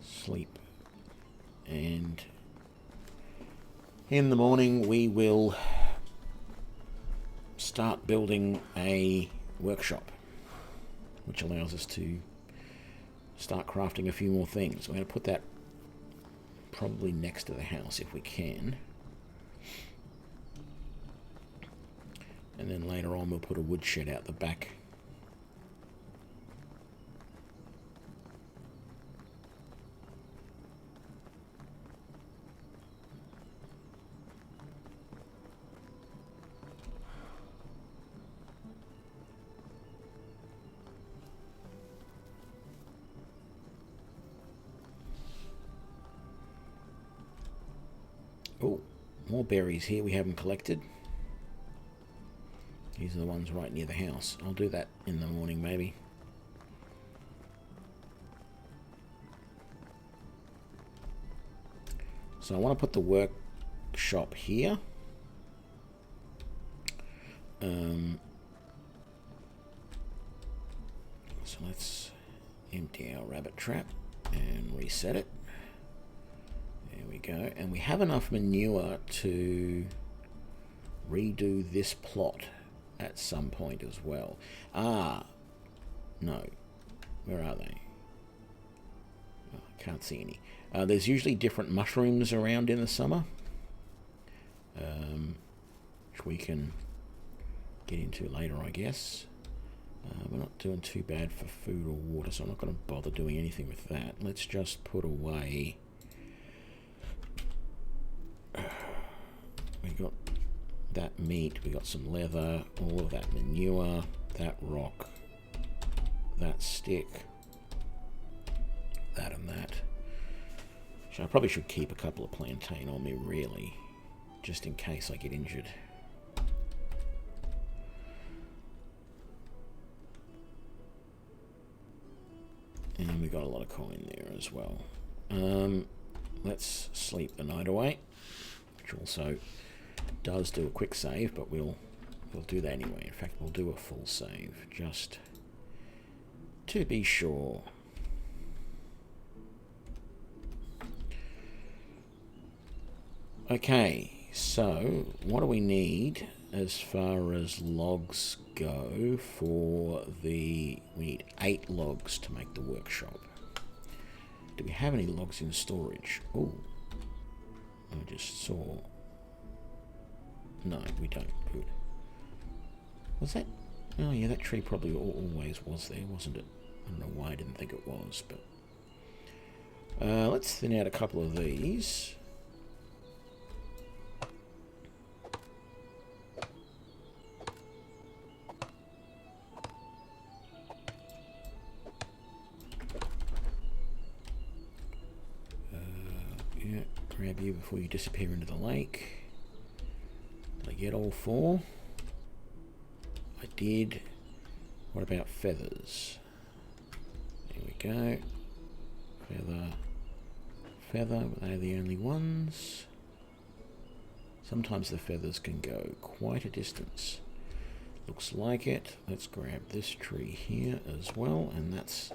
Sleep. And in the morning we will start building a workshop, which allows us to start crafting a few more things. We're going to put that probably next to the house if we can. And then later on we'll put a woodshed out the back. Oh, more berries here we haven't collected. These are the ones right near the house. I'll do that in the morning, maybe. So I want to put the workshop here. So let's empty our rabbit trap and reset it. There we go. And we have enough manure to redo this plot at some point as well. Ah, no. Where are they? Oh, I can't see any. There's usually different mushrooms around in the summer, which we can get into later, I guess. We're not doing too bad for food or water, so I'm not going to bother doing anything with that. Let's just put away... We got that meat, we got some leather, all of that manure, that rock, that stick, that and that. So I probably should keep a couple of plantain on me, really, just in case I get injured. And we got a lot of coin there as well. Let's sleep the night away, which also does do a quick save, but we'll do that anyway. In fact, we'll do a full save just to be sure. Okay, so what do we need as far as logs go for the... We need 8 logs to make the workshop. Do we have any logs in storage? Oh, I just saw... No, we don't. Good. Was that... Oh yeah, that tree probably always was there, wasn't it? I don't know why I didn't think it was, but... let's thin out a couple of these. Yeah, grab you before you disappear into the lake. Did I get all 4? I did. What about feathers? There we go. Feather, they're the only ones. Sometimes the feathers can go quite a distance. Looks like it. Let's grab this tree here as well, and that's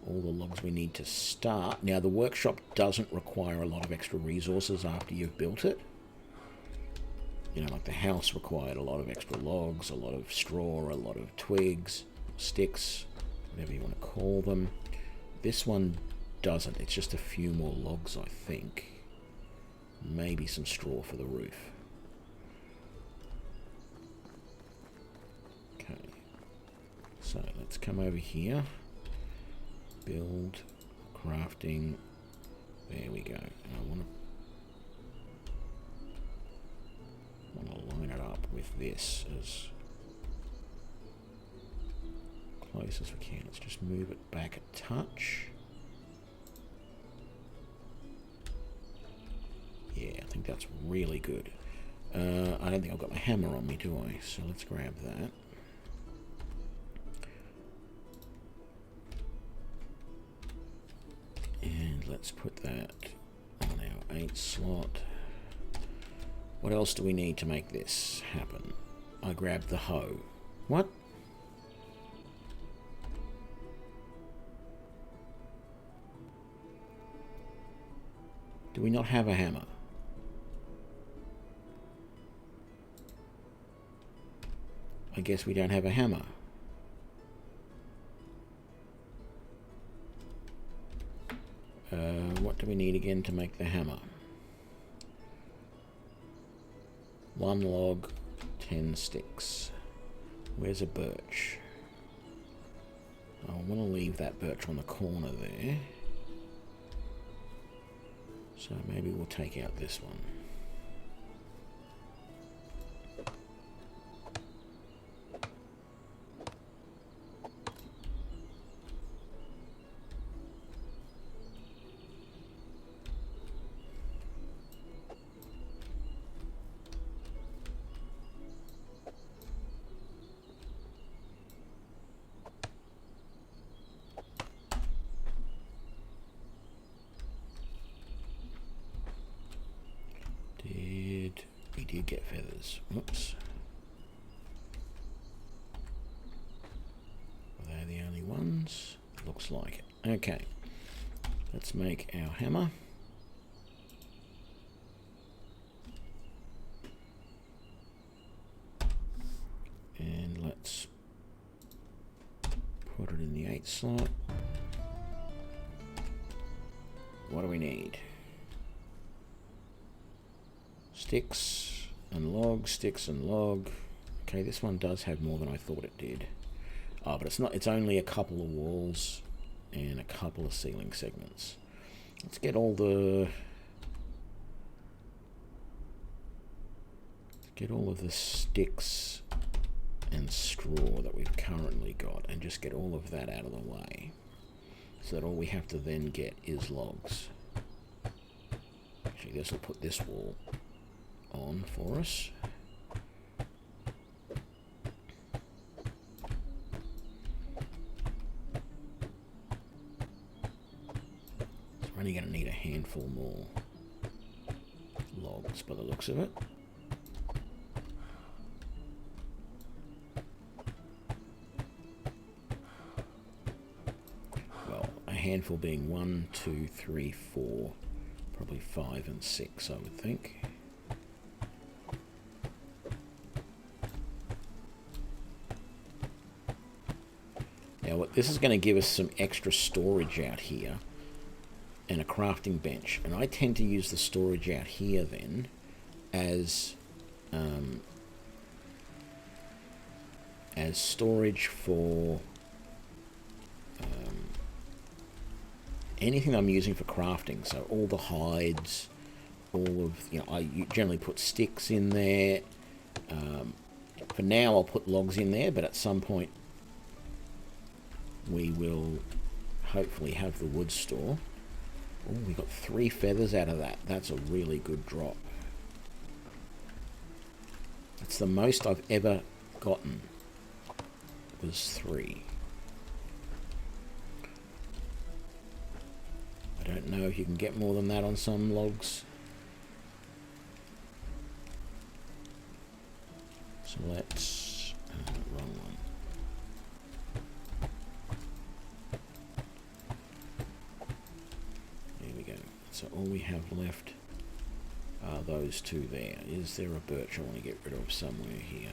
all the logs we need to start. Now, the workshop doesn't require a lot of extra resources after you've built it. You know, like the house required a lot of extra logs, a lot of straw, a lot of twigs, sticks, whatever you want to call them. This one doesn't. It's just a few more logs, I think. Maybe some straw for the roof. Okay. So let's come over here. Build, crafting. There we go. And I want to line it up with this as close as we can. Let's just move it back a touch. Yeah, I think that's really good. I don't think I've got my hammer on me, do I? So let's grab that. And let's put that on our 8 slot. What else do we need to make this happen? I grabbed the hoe. What? Do we not have a hammer? I guess we don't have a hammer. What do we need again to make the hammer? 1 log, 10 sticks. Where's a birch? I want to leave that birch on the corner there. So maybe we'll take out this one. We did get feathers. Oops. Are they the only ones? Looks like it. Okay. Let's make our hammer. And let's put it in the 8 slot. What do we need? Sticks and log, sticks and log. Okay, this one does have more than I thought it did. Oh, but it's not, it's only a couple of walls and a couple of ceiling segments. Let's get all the... Get all of the sticks and straw that we've currently got and just get all of that out of the way. So that all we have to then get is logs. Actually, this will put this wall on for us. So we're only going to need a handful more logs by the looks of it. Well, a handful being 1, 2, 3, 4, probably 5 and 6, I would think. Now, this is going to give us some extra storage out here and a crafting bench. And I tend to use the storage out here then as storage for anything I'm using for crafting. So all the hides, all of, you know, I generally put sticks in there. For now, I'll put logs in there, but at some point we will hopefully have the wood store. Oh, we got 3 feathers out of that. That's a really good drop. That's the most I've ever gotten, was 3. I don't know if you can get more than that on some logs. So let's... wrong one. So all we have left are those 2 there. Is there a birch I want to get rid of somewhere here?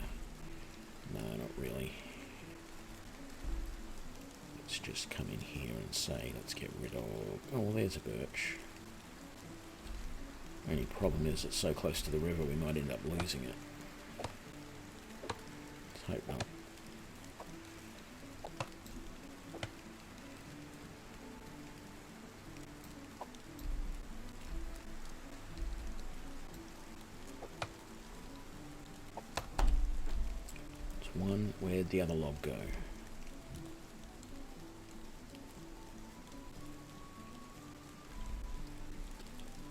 No, not really. Let's just come in here and say, let's get rid of... Oh, well, there's a birch. Only problem is it's so close to the river we might end up losing it. Let's hope not. One, where'd the other log go?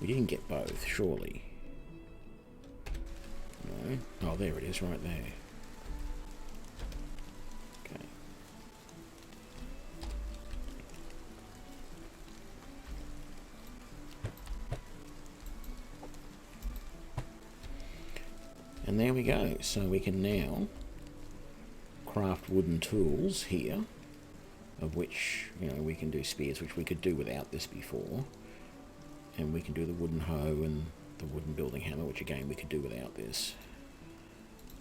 We didn't get both, surely. No. Oh, there it is, right there. Okay. And there we go. So we can now craft wooden tools here, of which, you know, we can do spears, which we could do without this before, and we can do the wooden hoe and the wooden building hammer, which again we could do without this.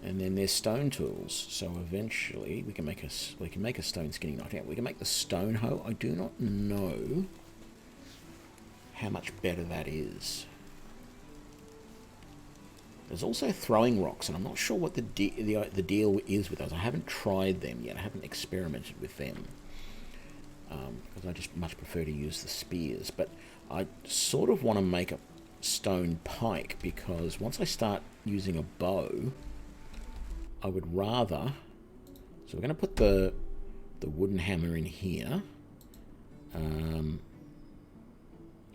And then there's stone tools, so eventually we can make a stone skinning knife. Now we can make the stone hoe. I do not know how much better that is. There's also throwing rocks, and I'm not sure what the deal is with those. I haven't tried them yet. I haven't experimented with them because I just much prefer to use the spears. But I sort of want to make a stone pike, because once I start using a bow, I would rather... So we're going to put the wooden hammer in here.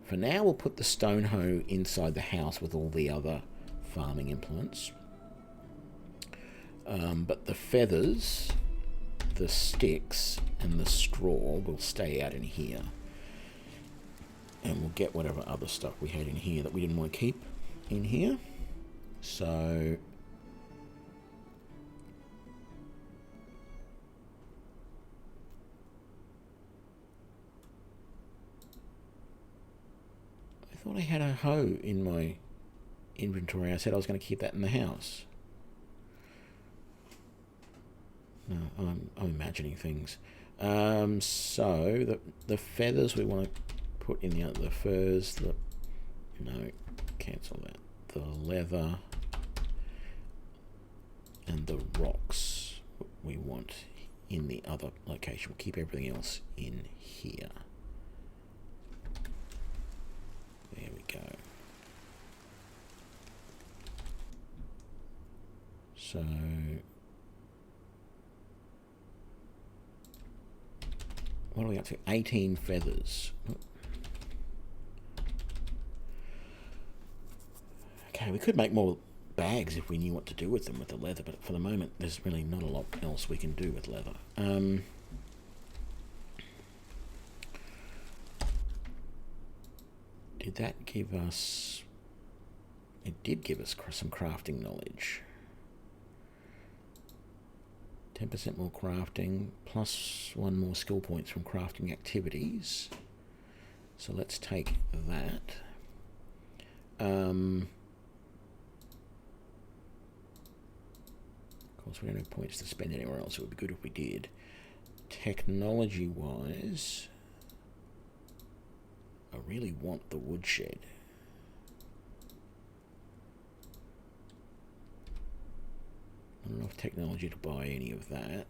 For now, we'll put the stone hoe inside the house with all the other farming implements. But the feathers, the sticks, and the straw will stay out in here. And we'll get whatever other stuff we had in here that we didn't want to keep in here. So... I thought I had a hoe in my inventory. I said I was going to keep that in the house. No, I'm imagining things. So the feathers we want to put in the furs. No, cancel that. The leather and the rocks we want in the other location. We'll keep everything else in here. There we go. So what are we up to? 18 feathers. Okay, we could make more bags if we knew what to do with them with the leather, but for the moment there's really not a lot else we can do with leather. Did that give us... It did give us some crafting knowledge. 10% more crafting, plus 1 more skill points from crafting activities. So let's take that. Of course, we don't have points to spend anywhere else. It would be good if we did. Technology-wise, I really want the woodshed. I don't know if technology to buy any of that.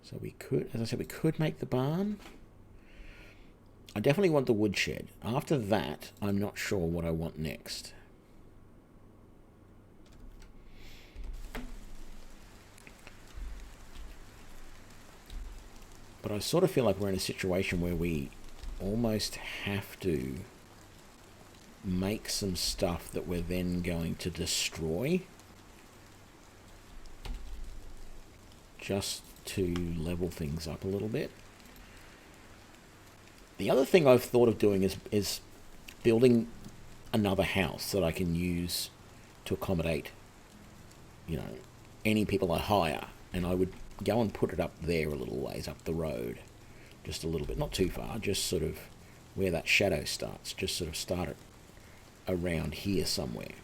So we could, as I said, we could make the barn. I definitely want the woodshed. After that, I'm not sure what I want next. But I sort of feel like we're in a situation where we almost have to make some stuff that we're then going to destroy just to level things up a little bit. The other thing I've thought of doing is building another house that I can use to accommodate, you know, any people I hire, and I would go and put it up there a little ways up the road, just a little bit, not too far, just sort of where that shadow starts, just sort of start it around here somewhere.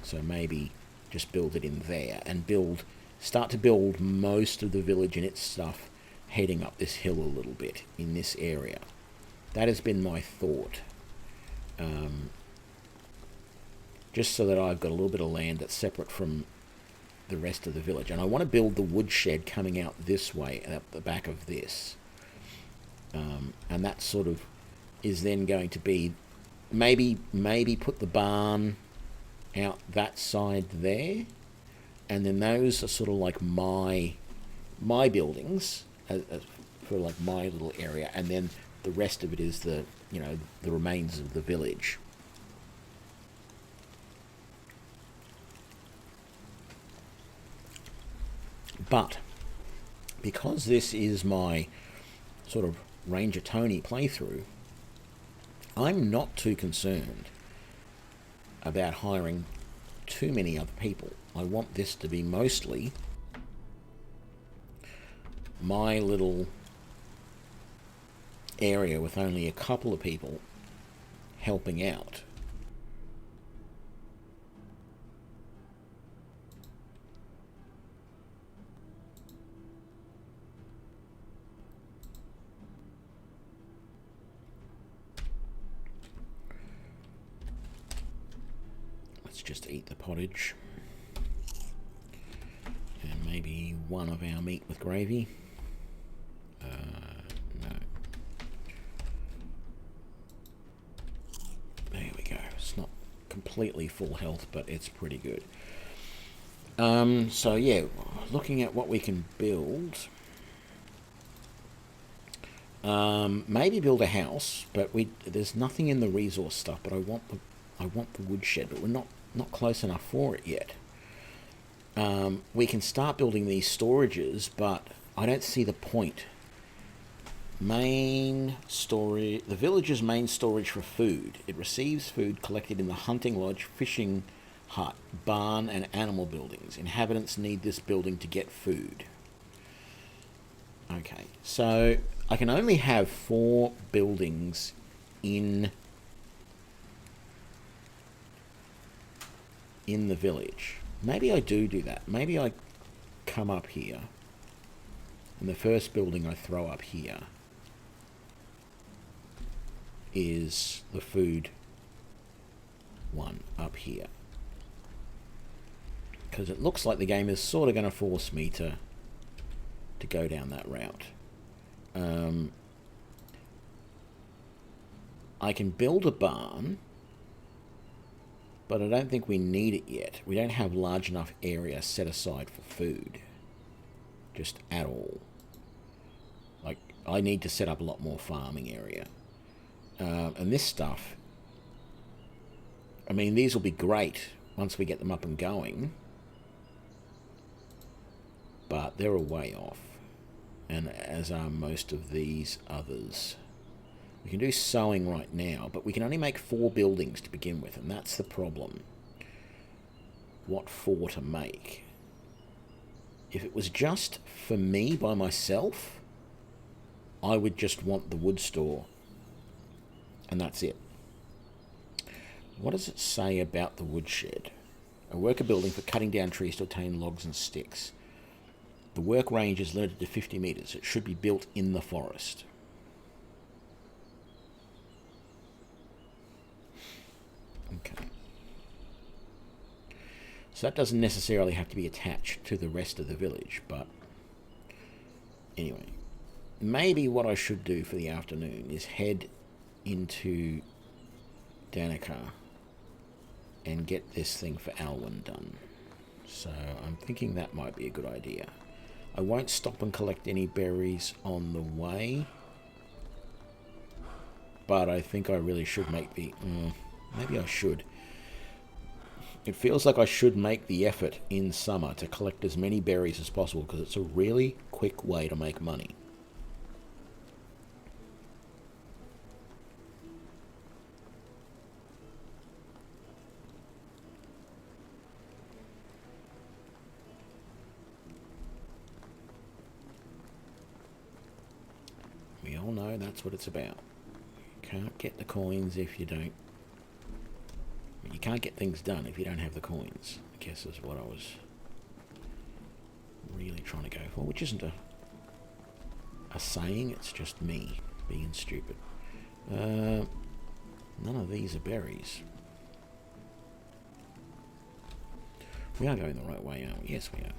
So maybe just build it in there and start to build most of the village and its stuff heading up this hill a little bit in this area. That has been my thought. Just so that I've got a little bit of land that's separate from the rest of the village. And I want to build the woodshed coming out this way and at the back of this. And that sort of is then going to be maybe put the barn out that side there, and then those are sort of like my buildings for like my little area, and then the rest of it is the remains of the village. But because this is my sort of Ranger Tony playthrough, I'm not too concerned about hiring too many other people. I want this to be mostly my little area with only a couple of people helping out. let's just eat the pottage. And maybe one of our meat with gravy. No. There we go. It's not completely full health, but it's pretty good. So yeah, looking at what we can build. Maybe build a house, but there's nothing in the resource stuff. But I want the woodshed, but we're not close enough for it yet. We can start building these storages, but I don't see the point. Main storage. The village's main storage for food. It receives food collected in the hunting lodge, fishing hut, barn, and animal buildings. Inhabitants need this building to get food. Okay, so I can only have 4 buildings in the village. Maybe I do that. Maybe I come up here, and the first building I throw up here is the food one up here. Because it looks like the game is sort of going to force me to go down that route. I can build a barn, but I don't think we need it yet. We don't have large enough area set aside for food. Just at all. Like, I need to set up a lot more farming area. And this stuff, I mean, these will be great once we get them up and going. But they're a way off. And as are most of these others. We can do sewing right now, but we can only make 4 buildings to begin with, and that's the problem. What 4 to make? If it was just for me by myself, I would just want the wood store, and that's it. What does it say about the woodshed? A worker building for cutting down trees to obtain logs and sticks. The work range is limited to 50 meters. It should be built in the forest. Okay. So that doesn't necessarily have to be attached to the rest of the village, but anyway. Maybe what I should do for the afternoon is head into Danica and get this thing for Alwyn done. So I'm thinking that might be a good idea. I won't stop and collect any berries on the way, but I think I really should make the... maybe I should. It feels like I should make the effort in summer to collect as many berries as possible, because it's a really quick way to make money. We all know that's what it's about. You can't get the coins if you don't... You can't get things done if you don't have the coins, I guess is what I was really trying to go for, which isn't a saying, it's just me being stupid. None of these are berries. We are going the right way, aren't we? Yes, we are.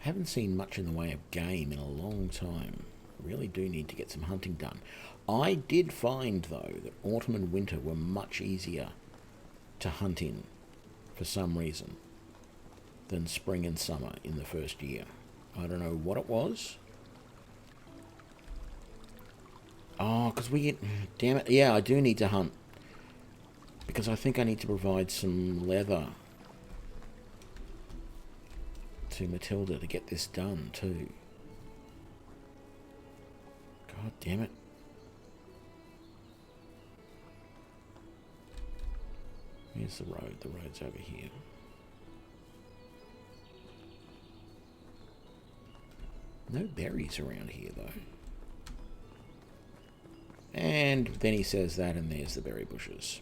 Haven't seen much in the way of game in a long time. Really do need to get some hunting done. I did find, though, that autumn and winter were much easier to hunt in, for some reason, than spring and summer in the first year. I don't know what it was. Oh, because we get... Damn it. Yeah, I do need to hunt. Because I think I need to provide some leather to Matilda to get this done too. God damn it. Here's the road. The road's over here. No berries around here though. And then he says that, and there's the berry bushes.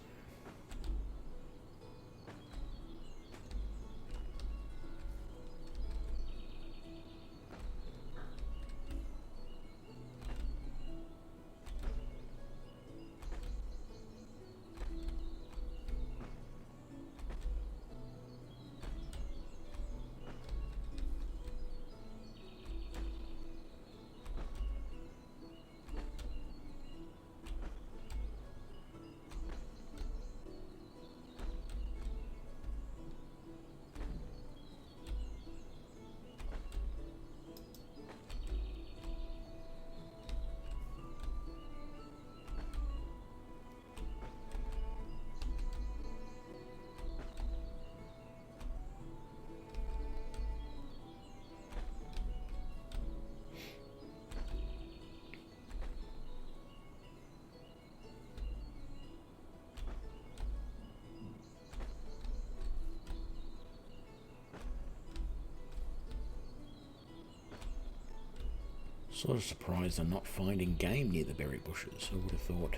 Sort of surprised I'm not finding game near the berry bushes. I would have thought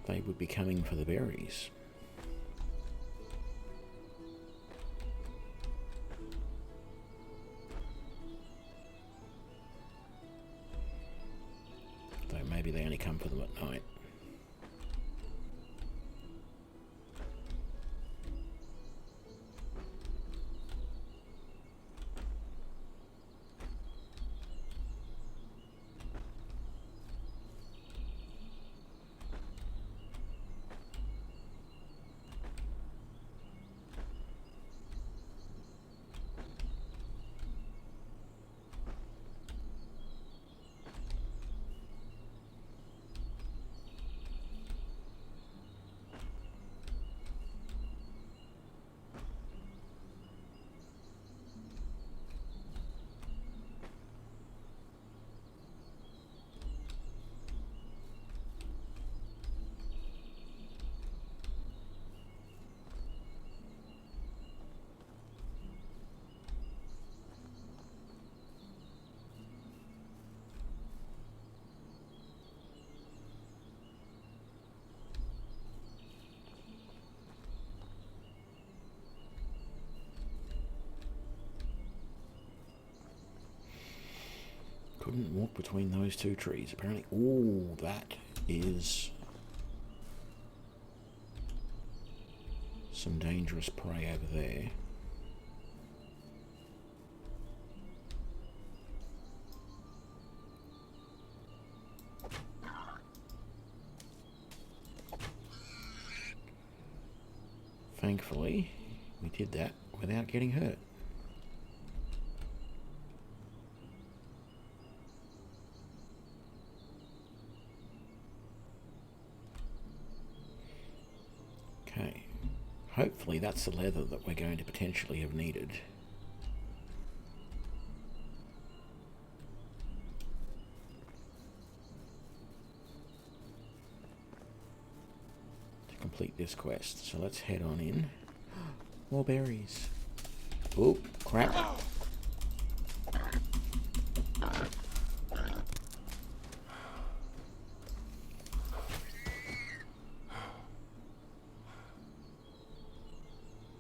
they would be coming for the berries. Though maybe they only come for them at night. Couldn't walk between those two trees. Apparently, all that is some dangerous prey over there. Thankfully, we did that without getting hurt. Okay, hopefully that's the leather that we're going to potentially have needed. To complete this quest. So let's head on in. More berries. Oh, crap.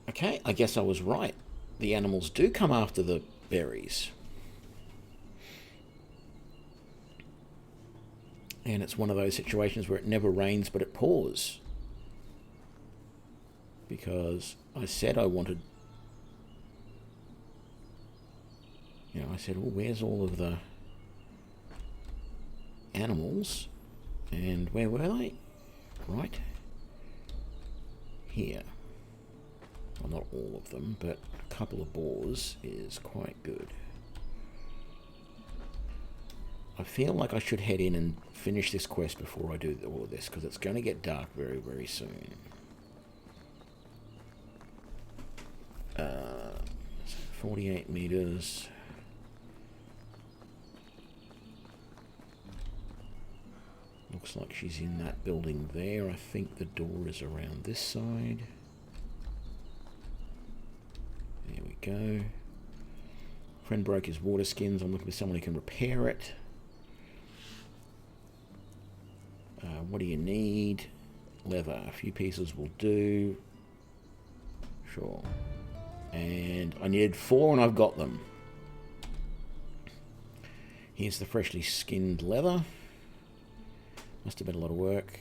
Okay, I guess I was right. The animals do come after the berries. And it's one of those situations where it never rains but it pours. Because I said I wanted... You know, I said, well, where's all of the animals? And where were they? Right here. Well, not all of them, but a couple of boars is quite good. I feel like I should head in and finish this quest before I do all of this, because it's going to get dark very, very soon. 48 meters. Looks like she's in that building there. I think the door is around this side. There we go. Friend broke his water skins. I'm looking for someone who can repair it. What do you need? Leather. A few pieces will do. Sure. And I needed 4 and I've got them. Here's the freshly skinned leather. Must have been a lot of work.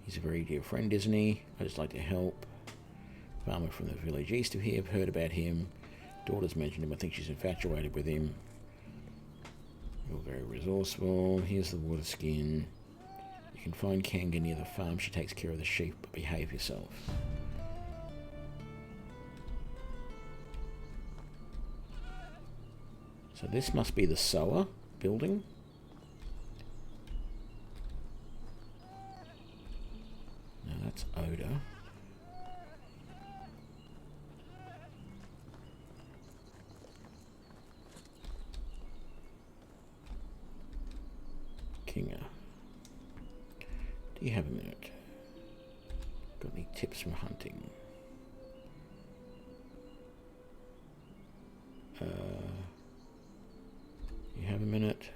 He's a very dear friend, isn't he? I just like to help. Farmer from the village east of here. I've heard about him. Daughter's mentioned him. I think she's infatuated with him. You're very resourceful. Here's the water skin. You can find Kanga near the farm. She takes care of the sheep, but behave yourself. So this must be the sower building. No, that's Oda. Kinga. Do you have a minute? Got any tips from hunting? You have a minute?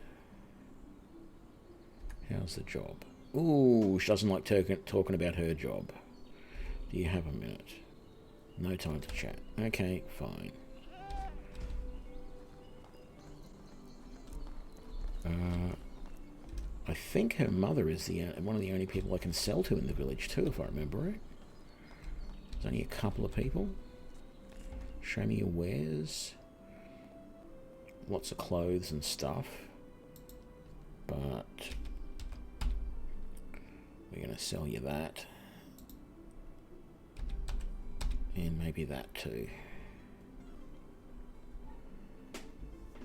How's the job? Ooh, she doesn't like talking about her job. Do you have a minute? No time to chat. Okay, fine. I think her mother is one of the only people I can sell to in the village too, if I remember right. There's only a couple of people. Show me your wares. Lots of clothes and stuff. But we're going to sell you that. And maybe that too.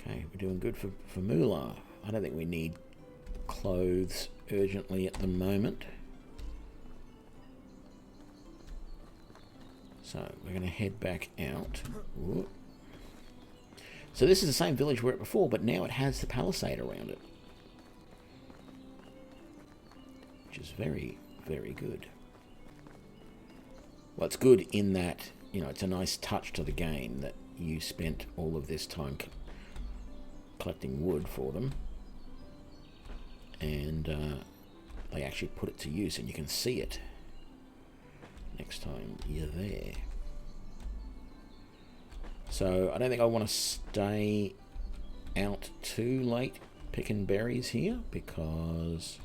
Okay, we're doing good for Moolah. I don't think we need clothes urgently at the moment. So we're going to head back out. Whoop. So this is the same village we were at before, but now it has the palisade around it. Which is very, very good. Well, it's good in that, you know, it's a nice touch to the game that you spent all of this time collecting wood for them. And they actually put it to use, and you can see it next time you're there. So I don't think I want to stay out too late picking berries here, because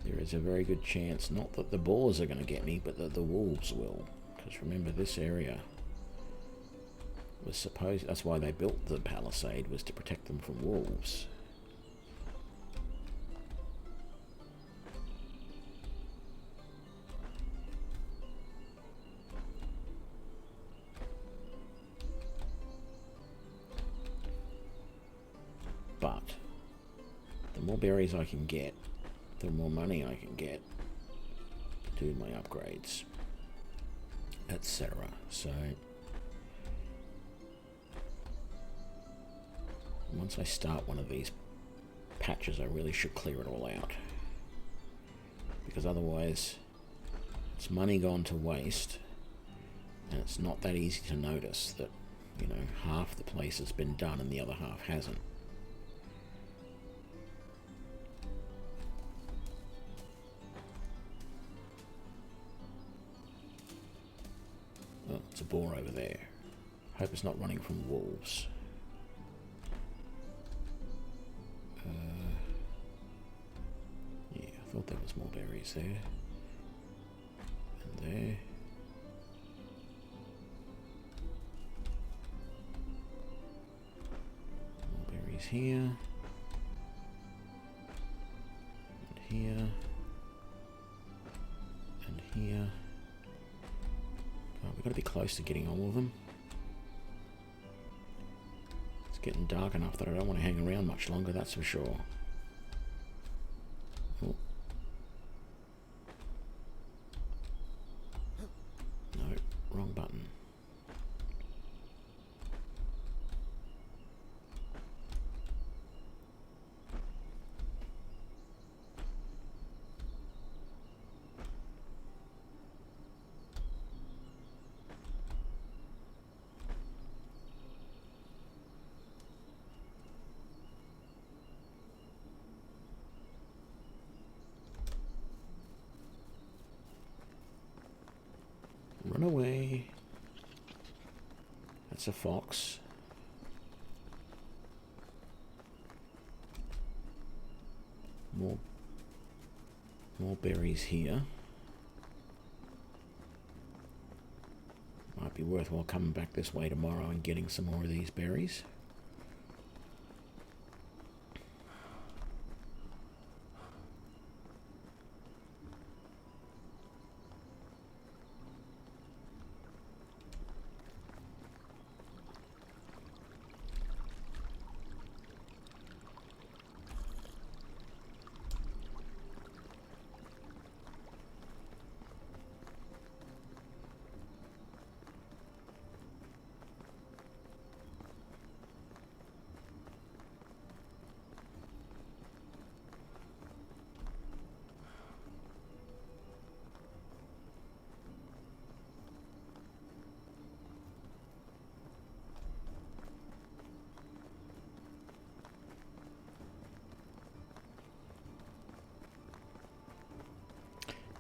there is a very good chance, not that the boars are going to get me, but that the wolves will. Because remember, this area was supposed, that's why they built the palisade, was to protect them from wolves. But the more berries I can get, the more money I can get to do my upgrades, etc. So once I start one of these patches, I really should clear it all out, because otherwise it's money gone to waste, and it's not that easy to notice that, you know, half the place has been done and the other half hasn't. Oh, it's a boar over there. Hope it's not running from wolves. Yeah, I thought there was more berries there. And there. More berries here. And here. And here. We've got to be close to getting all of them. It's getting dark enough that I don't want to hang around much longer, that's for sure. Oh. No, wrong button. That's a fox. More berries here. Might be worthwhile coming back this way tomorrow and getting some more of these berries.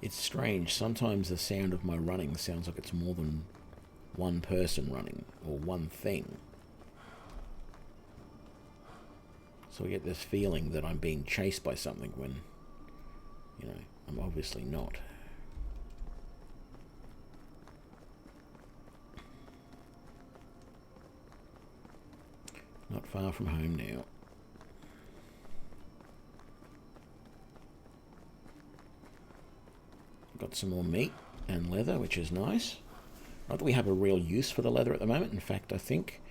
It's strange. Sometimes the sound of my running sounds like it's more than one person running or one thing. So I get this feeling that I'm being chased by something when, you know, I'm obviously not. Not far from home now. Got some more meat and leather, which is nice. Not that we have a real use for the leather at the moment. In fact, I think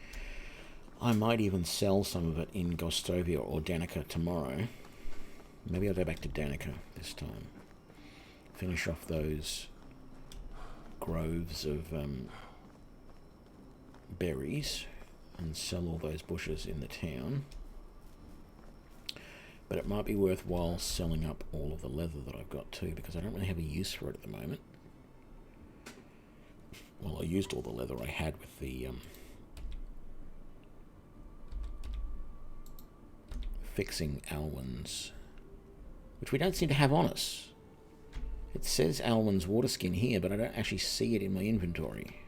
I might even sell some of it in Gostovia or Danica tomorrow. Maybe I'll go back to Danica this time. Finish off those groves of berries and sell all those bushes in the town. But it might be worthwhile selling up all of the leather that I've got too, because I don't really have a use for it at the moment. Well, I used all the leather I had with the fixing Alwyn's, which we don't seem to have on us. It says Alwyn's water skin here, but I don't actually see it in my inventory.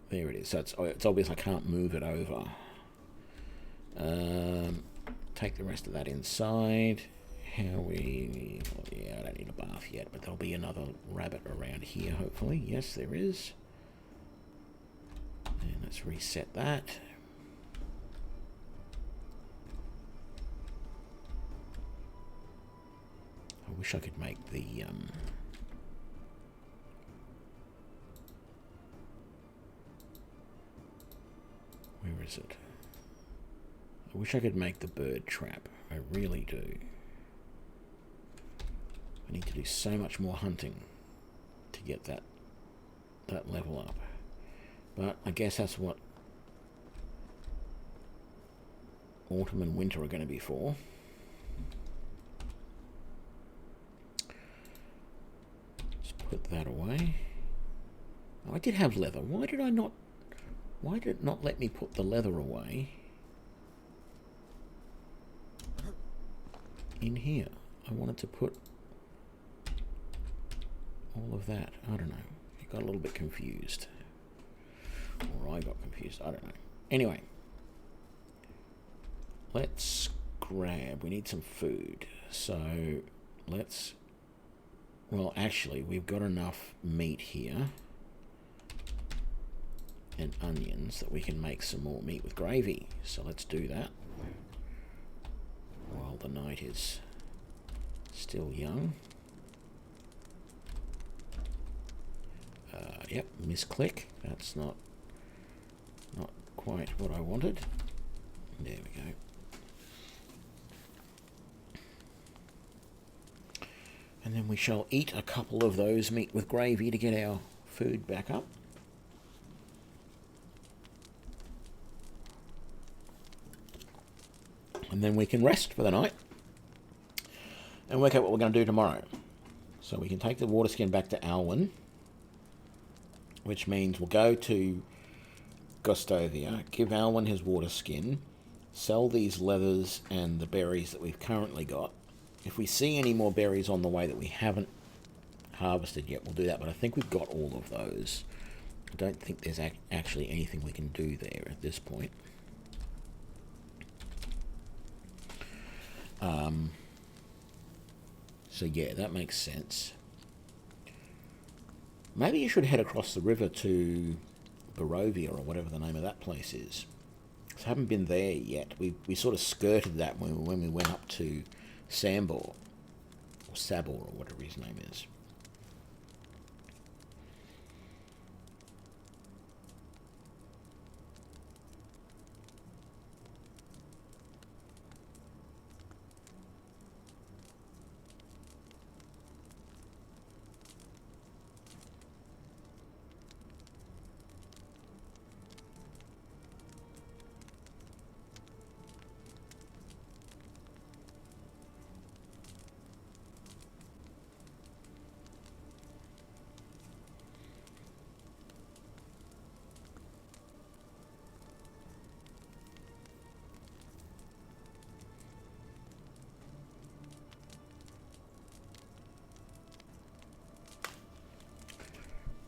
There it is. So it's obvious I can't move it over. Take the rest of that inside. Yeah, I don't need a bath yet, but there'll be another rabbit around here, hopefully. Yes, there is. And let's reset that. I wish I could make the where is it? I wish I could make the bird trap. I really do. I need to do so much more hunting to get that level up. But I guess that's what autumn and winter are going to be for. Let's put that away. Oh, I did have leather. Why did it not let me put the leather away in here? I wanted to put all of that. I don't know. It got a little bit confused. Or I got confused. I don't know. Anyway. Let's grab... We need some food. So, let's... Well, actually, we've got enough meat here. And onions that we can make some more meat with gravy. So let's do that. While the night is still young. Yep, misclick. That's not quite what I wanted. There we go. And then we shall eat a couple of those meat with gravy to get our food back up. And then we can rest for the night and work out what we're going to do tomorrow. So we can take the water skin back to Alwyn, which means we'll go to Gostovia, give Alwyn his water skin, sell these leathers and the berries that we've currently got. If we see any more berries on the way that we haven't harvested yet, we'll do that. But I think we've got all of those. I don't think there's actually anything we can do there at this point. So yeah, that makes sense. Maybe you should head across the river to Barovia or whatever the name of that place is. I haven't been there yet. We sort of skirted that when we went up to Sambor, or Sabor, or whatever his name is.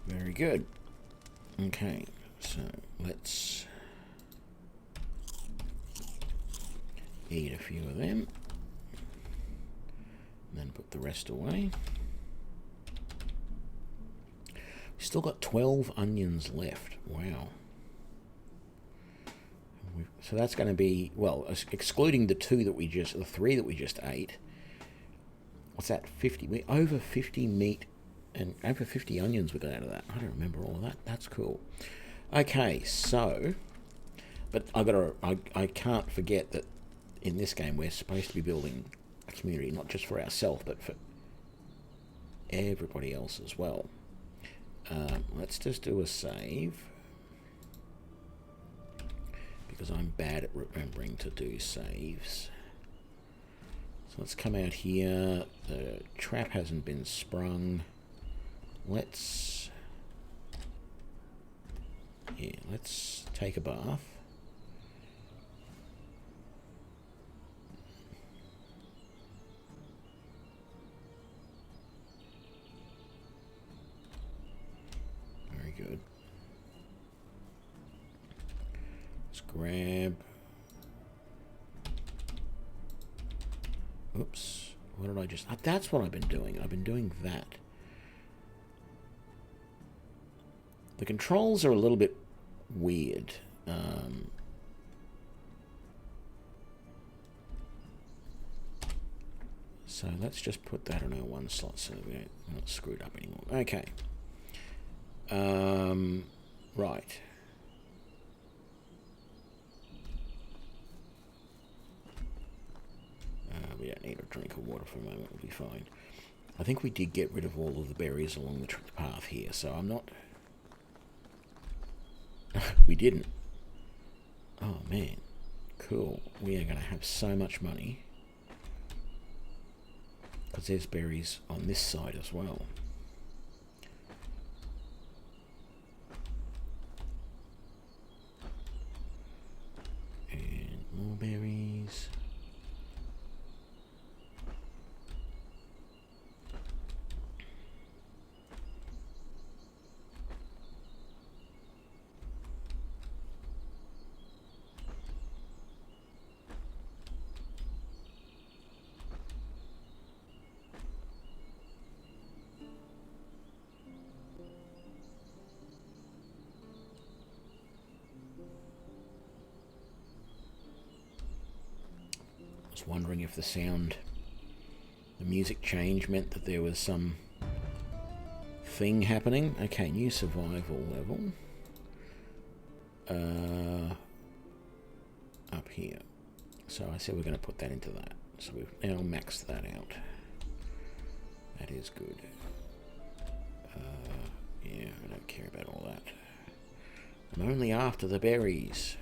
Very good. Okay, so let's eat a few of them, and then put the rest away. We've still got 12 onions left. Wow. So that's going to be, well, excluding the three that we just ate. What's that? 50? Over 50 meat and over 50 onions we got out of that. I don't remember all of that. That's cool. Okay, so, but I can't forget that in this game we're supposed to be building a community, not just for ourselves, but for everybody else as well. Let's just do a save, because I'm bad at remembering to do saves. So let's come out here. The trap hasn't been sprung. Let's take a bath. Very good. Let's grab. Oops. What did I just... that's what I've been doing. I've been doing that. The controls are a little bit weird. So let's just put that on our one slot so we're not screwed up anymore. Okay. Right. We don't need a drink of water for a moment. We'll be fine. I think we did get rid of all of the berries along the path here, so I'm not... We didn't. Oh, man. Cool. We are going to have so much money. Because there's berries on this side as well. And more berries. Wondering if the music change meant that there was some thing happening. Okay, new survival level. Up here. So I said we're going to put that into that. So we've now maxed that out. That is good. Yeah, I don't care about all that. I'm only after the berries.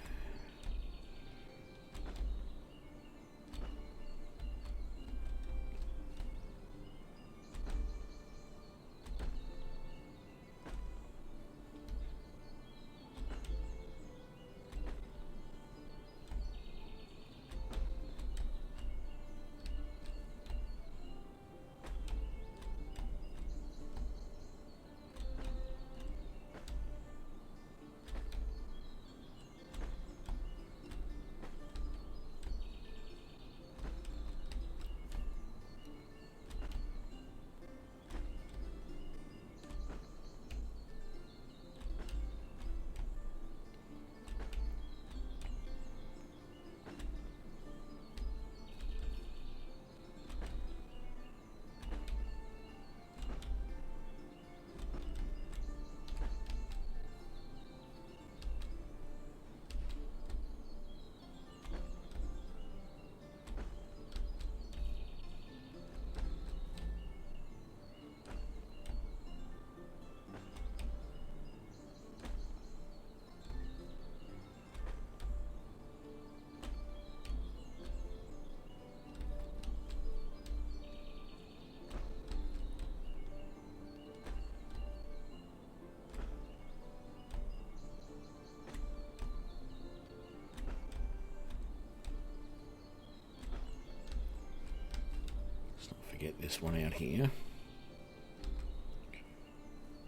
get this one out here.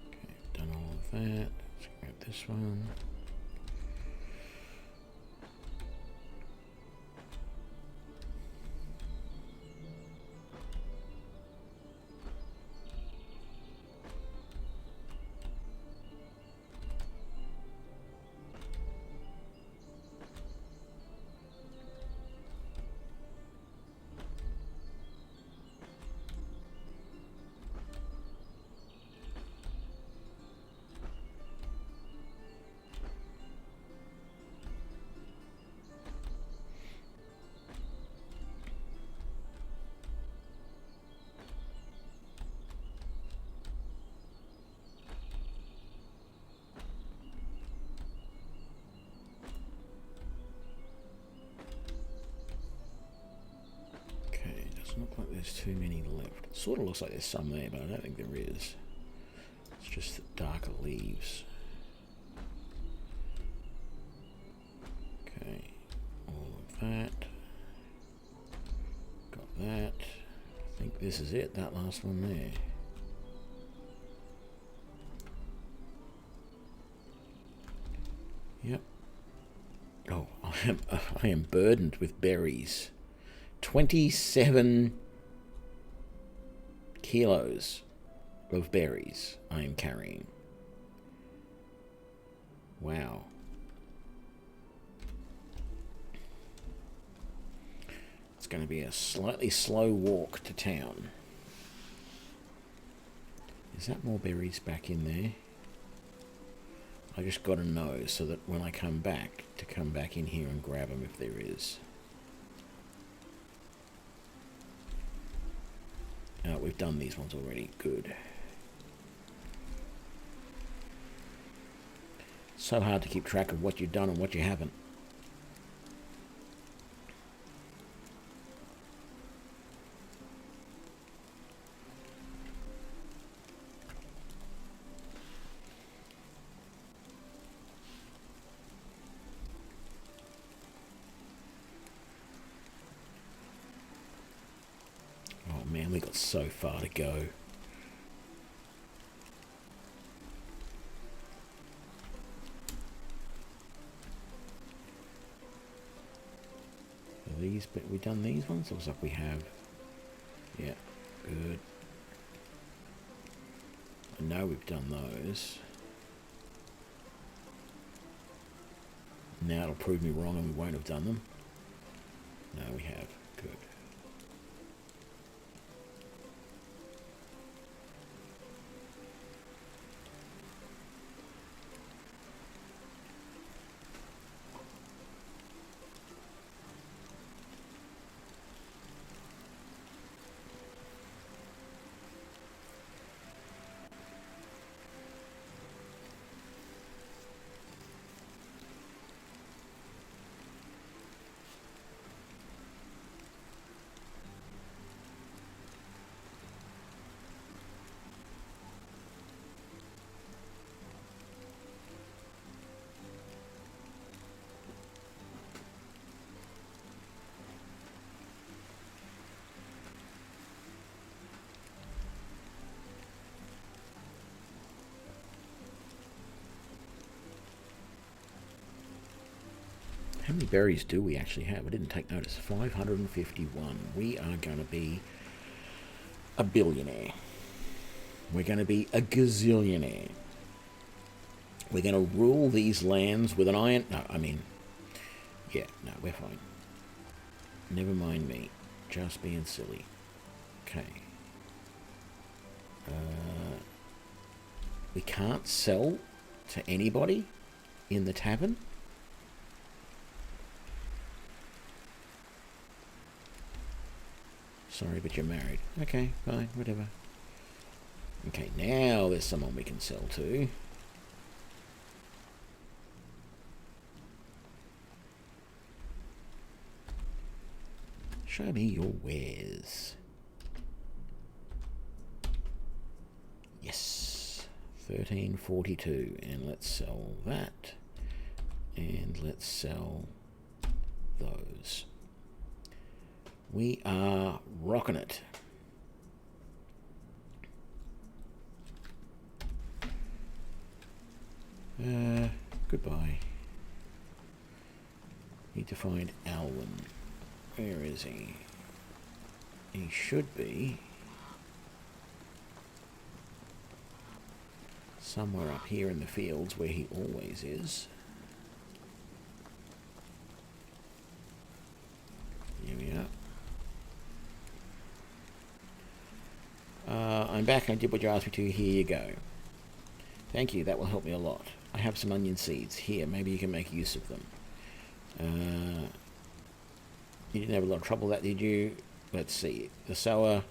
Okay, done all of that. Let's grab this one. Doesn't look like there's too many left. It sort of looks like there's some there, but I don't think there is. It's just darker leaves. Okay, all of that. Got that. I think this is it, that last one there. Yep. Oh, I am burdened with berries. 27 kilos of berries I am carrying. Wow. It's going to be a slightly slow walk to town. Is that more berries back in there? I just got to know so that when I come back, to come back in here and grab them if there is. We've done these ones already. Good. So hard to keep track of what you've done and what you haven't. Man, we got so far to go. Are these, but we done these ones? Looks like we have. Yeah, good. I know we've done those. Now it'll prove me wrong and we won't have done them. No, we have. Good. How many berries do we actually have? I didn't take notice. 551. We are going to be a billionaire. We're going to be a gazillionaire. We're going to rule these lands with an iron... No, I mean... Yeah, no, we're fine. Never mind me. Just being silly. Okay. We can't sell to anybody in the tavern. Sorry, but you're married. Okay, fine, whatever. Okay, now there's someone we can sell to. Show me your wares. Yes, 1342, and let's sell that, and let's sell those. We are rocking it. Goodbye. Need to find Alwyn. Where is he? He should be somewhere up here in the fields where he always is. Here we are. I'm back. I did what you asked me to. Here you go. Thank you. That will help me a lot. I have some onion seeds. Here, maybe you can make use of them. You didn't have a lot of trouble with that, did you? Let's see. The sower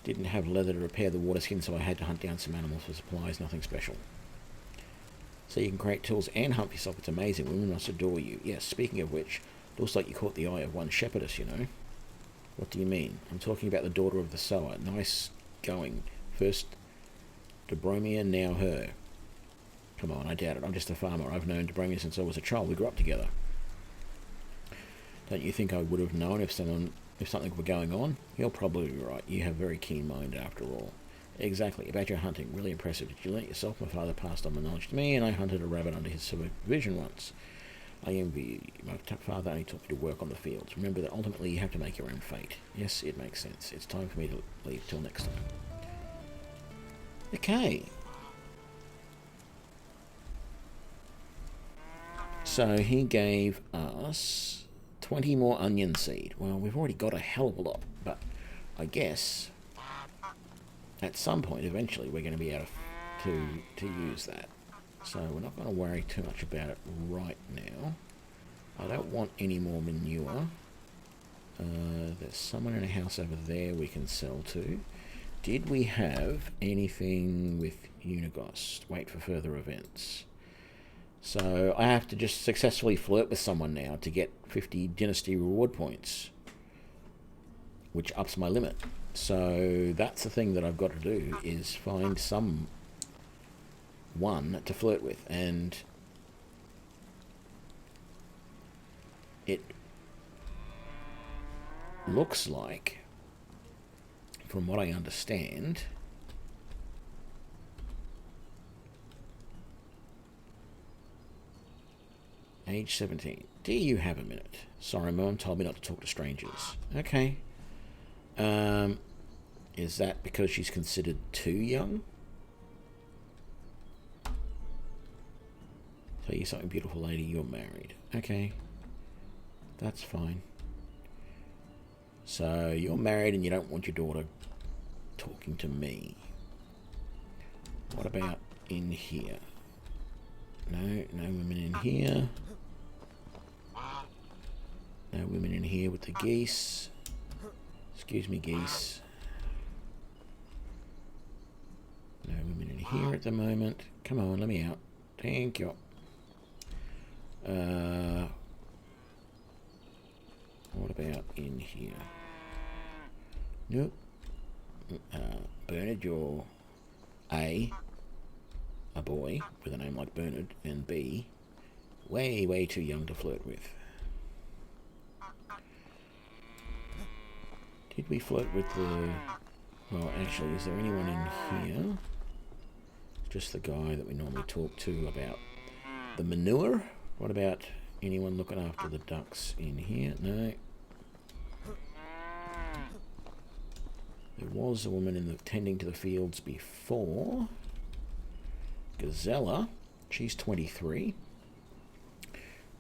didn't have leather to repair the water skin, so I had to hunt down some animals for supplies. Nothing special. So you can create tools and hunt for yourself. It's amazing. Women must adore you. Yes, speaking of which, looks like you caught the eye of one shepherdess, you know. What do you mean? I'm talking about the daughter of the sower. Nice going. First Dobromia, now her. Come on, I doubt it. I'm just a farmer. I've known Dobromia since I was a child. We grew up together. Don't you think I would have known if something were going on? You're probably right. You have a very keen mind after all. Exactly. About your hunting. Really impressive. Did you learn it yourself? My father passed on the knowledge to me, and I hunted a rabbit under his supervision once. I envy you. My father only taught me to work on the fields. Remember that ultimately you have to make your own fate. Yes, it makes sense. It's time for me to leave till next time. Okay. So he gave us 20 more onion seed. Well, we've already got a hell of a lot, but I guess at some point, eventually, we're going to be able to use that. So we're not going to worry too much about it right now. I don't want any more manure. There's someone in a house over there we can sell to. Did we have anything with Unigost? Wait for further events. So I have to just successfully flirt with someone now to get 50 Dynasty reward points, which ups my limit. So that's the thing that I've got to do, is find someone to flirt with. And it looks like, from what I understand, age 17. Do you have a minute? Sorry, Mom told me not to talk to strangers. Okay. Is that because she's considered too young? Tell you something, beautiful lady, you're married. Okay. That's fine. So, you're married and you don't want your daughter talking to me. What about in here? No women in here. No women in here with the geese. Excuse me, geese. No women in here at the moment. Come on, let me out. Thank you. What about in here? Nope. Bernard, you're A boy with a name like Bernard, and B, way too young to flirt with. Did we flirt with the... Well, actually, is there anyone in here? Just the guy that we normally talk to about the manure. What about anyone looking after the ducks in here? No. There was a woman tending to the fields before. Gazella. She's 23.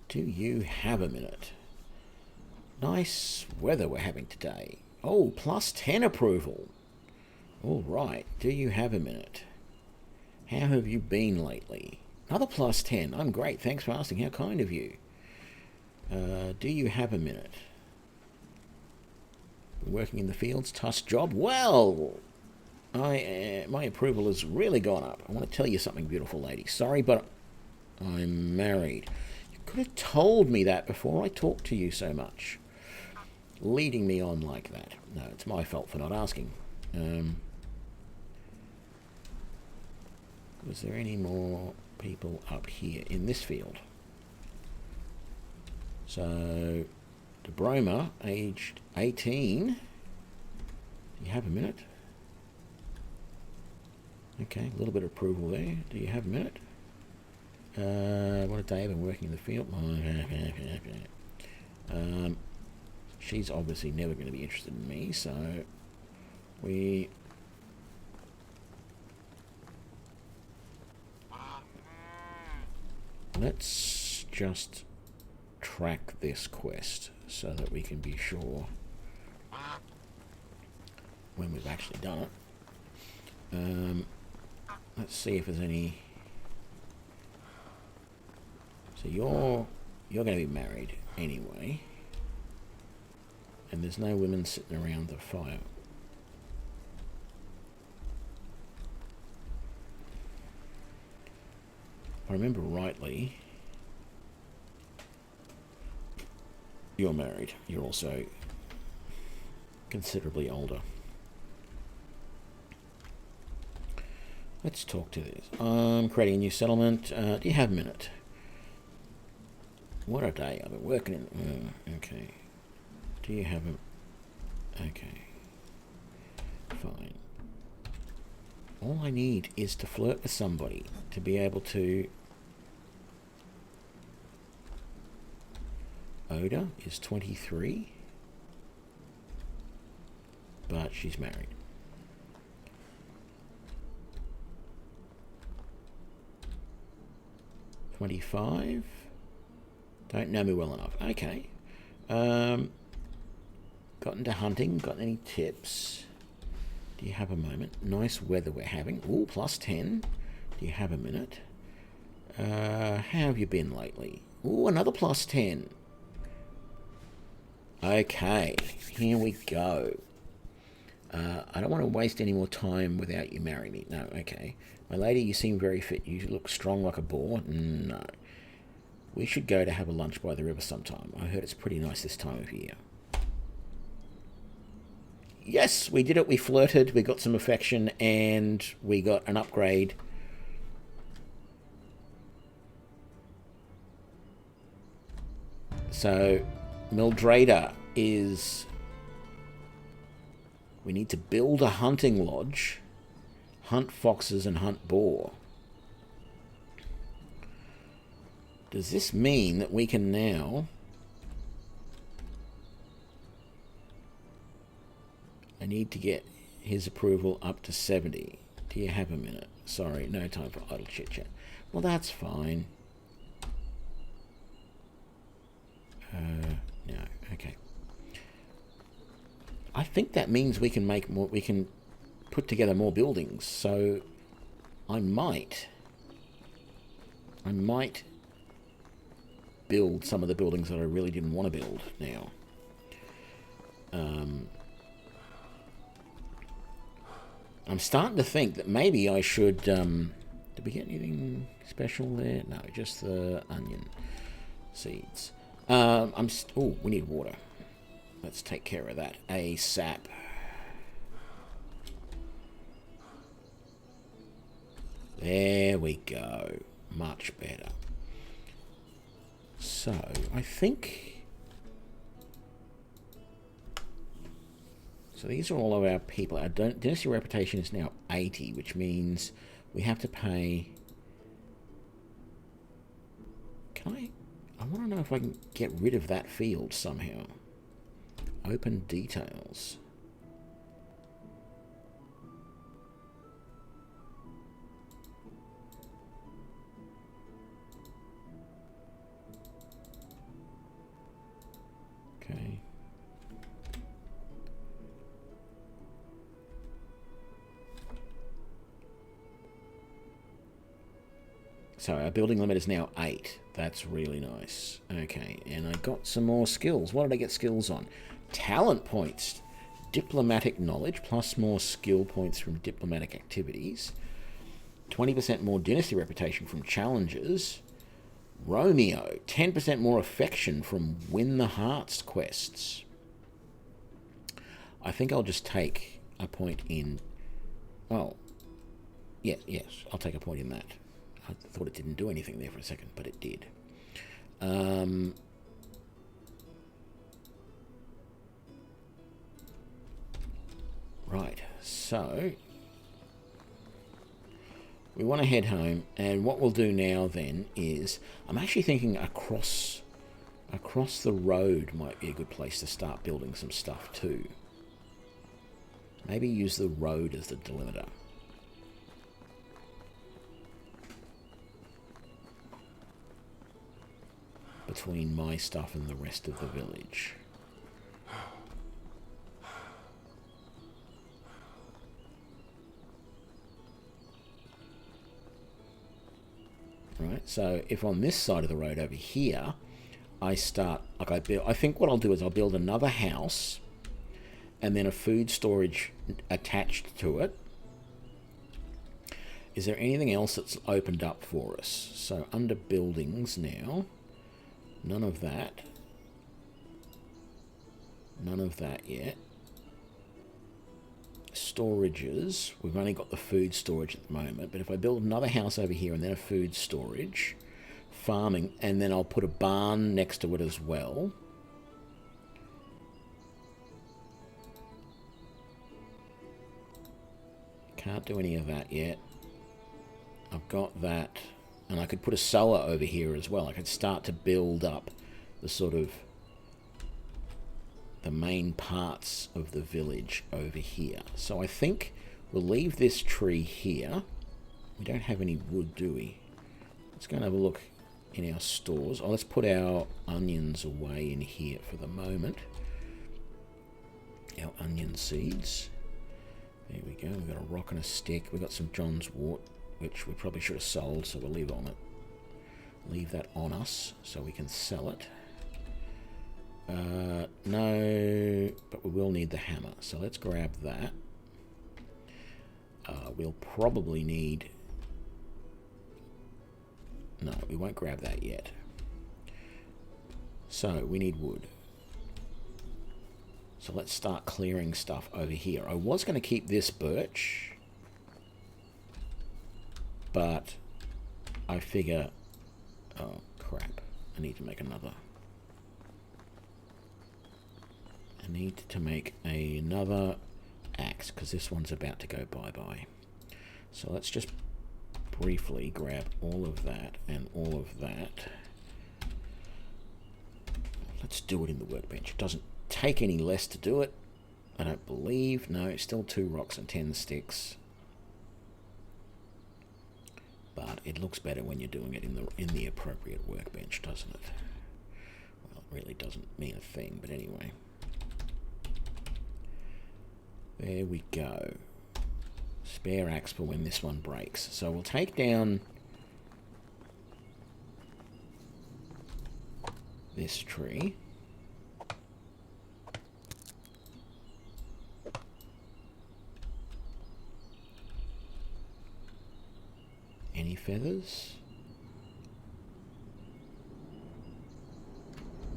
Do you have a minute? Nice weather we're having today. Oh, plus 10 approval. All right. Do you have a minute? How have you been lately? Another plus 10. I'm great. Thanks for asking. How kind of you. Do you have a minute? Working in the fields, tough job. Well, my approval has really gone up. I want to tell you something, beautiful lady. Sorry, but I'm married. You could have told me that before I talked to you so much. Leading me on like that. No, it's my fault for not asking. Was there any more people up here in this field? So, Dobroma, aged 18. Do you have a minute? Okay, a little bit of approval there. Do you have a minute? What a day I've been working in the field. She's obviously never going to be interested in me, so we... Let's just track this quest so that we can be sure when we've actually done it. Let's see if there's any... So you're going to be married anyway, and there's no women sitting around the fire. If I remember rightly, you're married. You're also considerably older. Let's talk to this. Creating a new settlement. Do you have a minute? What a day. I've been working in... okay. Do you have a... okay. Fine. All I need is to flirt with somebody to be able to... Oda is 23. But she's married. $25. Don't know me well enough. Okay. Got into hunting. Got any tips? Do you have a moment? Nice weather we're having. Ooh, +10. Do you have a minute? How have you been lately? Ooh, another +10. Okay, here we go. I don't want to waste any more time without you marrying me. No, okay. My lady, you seem very fit. You look strong like a boar. No. We should go to have a lunch by the river sometime. I heard it's pretty nice this time of year. Yes, we did it. We flirted. We got some affection, and we got an upgrade. So, Mildrada is... We need to build a hunting lodge, hunt foxes, and hunt boar. Does this mean that we can now... I need to get his approval up to 70. Do you have a minute? Sorry, no time for idle chit-chat. Well, that's fine. No, okay. I think that means we can make more... We can put together more buildings, so I might build some of the buildings that I really didn't want to build now. I'm starting to think that maybe I should... did we get anything special there? No, just the onion seeds. Oh, we need water. Let's take care of that ASAP. There we go. Much better. So, I think... So these are all of our people. Our dynasty reputation is now 80, which means we have to pay... I want to know if I can get rid of that field somehow. Open details. Okay. So our building limit is now 8. That's really nice. Okay, and I got some more skills. What did I get skills on? Talent points. Diplomatic knowledge, plus more skill points from diplomatic activities. 20% more dynasty reputation from challenges. Romeo, 10% more affection from Win the Hearts quests. I think I'll just take a point in... Well, yes, I'll take a point in that. I thought it didn't do anything there for a second, but it did. Right, so... we want to head home, and what we'll do now then is, I'm actually thinking across the road might be a good place to start building some stuff too. Maybe use the road as the delimiter. Between my stuff and the rest of the village. Right, so if on this side of the road over here, I start, like I think what I'll do is I'll build another house and then a food storage attached to it. Is there anything else that's opened up for us? So under buildings now, none of that. None of that yet. Storages, we've only got the food storage at the moment, but if I build another house over here and then a food storage, farming, and then I'll put a barn next to it as well. Can't do any of that yet. I've got that, and I could put a cellar over here as well. I could start to build up the sort of the main parts of the village over here. So I think we'll leave this tree here. We don't have any wood, do we? Let's go and have a look in our stores. Oh, let's put our onions away in here for the moment. Our onion seeds. There we go. We've got a rock and a stick. We've got some John's wort, which we probably should have sold, so we'll leave on it. Leave that on us so we can sell it. No, but we will need the hammer, so let's grab that. We'll probably need... No, we won't grab that yet. So, we need wood. So let's start clearing stuff over here. I was going to keep this birch, but I figure... Oh, crap. I need to make another. I need to make another axe, because this one's about to go bye-bye. So let's just briefly grab all of that and all of that. Let's do it in the workbench. It doesn't take any less to do it, I don't believe. No, it's still 2 rocks and 10 sticks. But it looks better when you're doing it in the appropriate workbench, doesn't it? Well, it really doesn't mean a thing, but anyway. There we go. Spare axe for when this one breaks. So we'll take down this tree. Any feathers?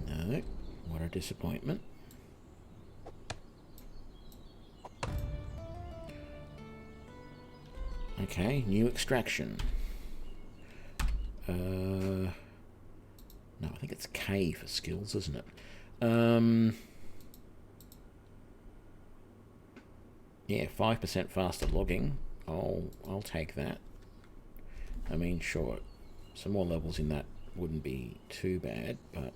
No. What a disappointment. Okay, new extraction. No, I think it's K for skills, isn't it? Yeah, 5% faster logging. I'll take that. I mean, sure, some more levels in that wouldn't be too bad, but...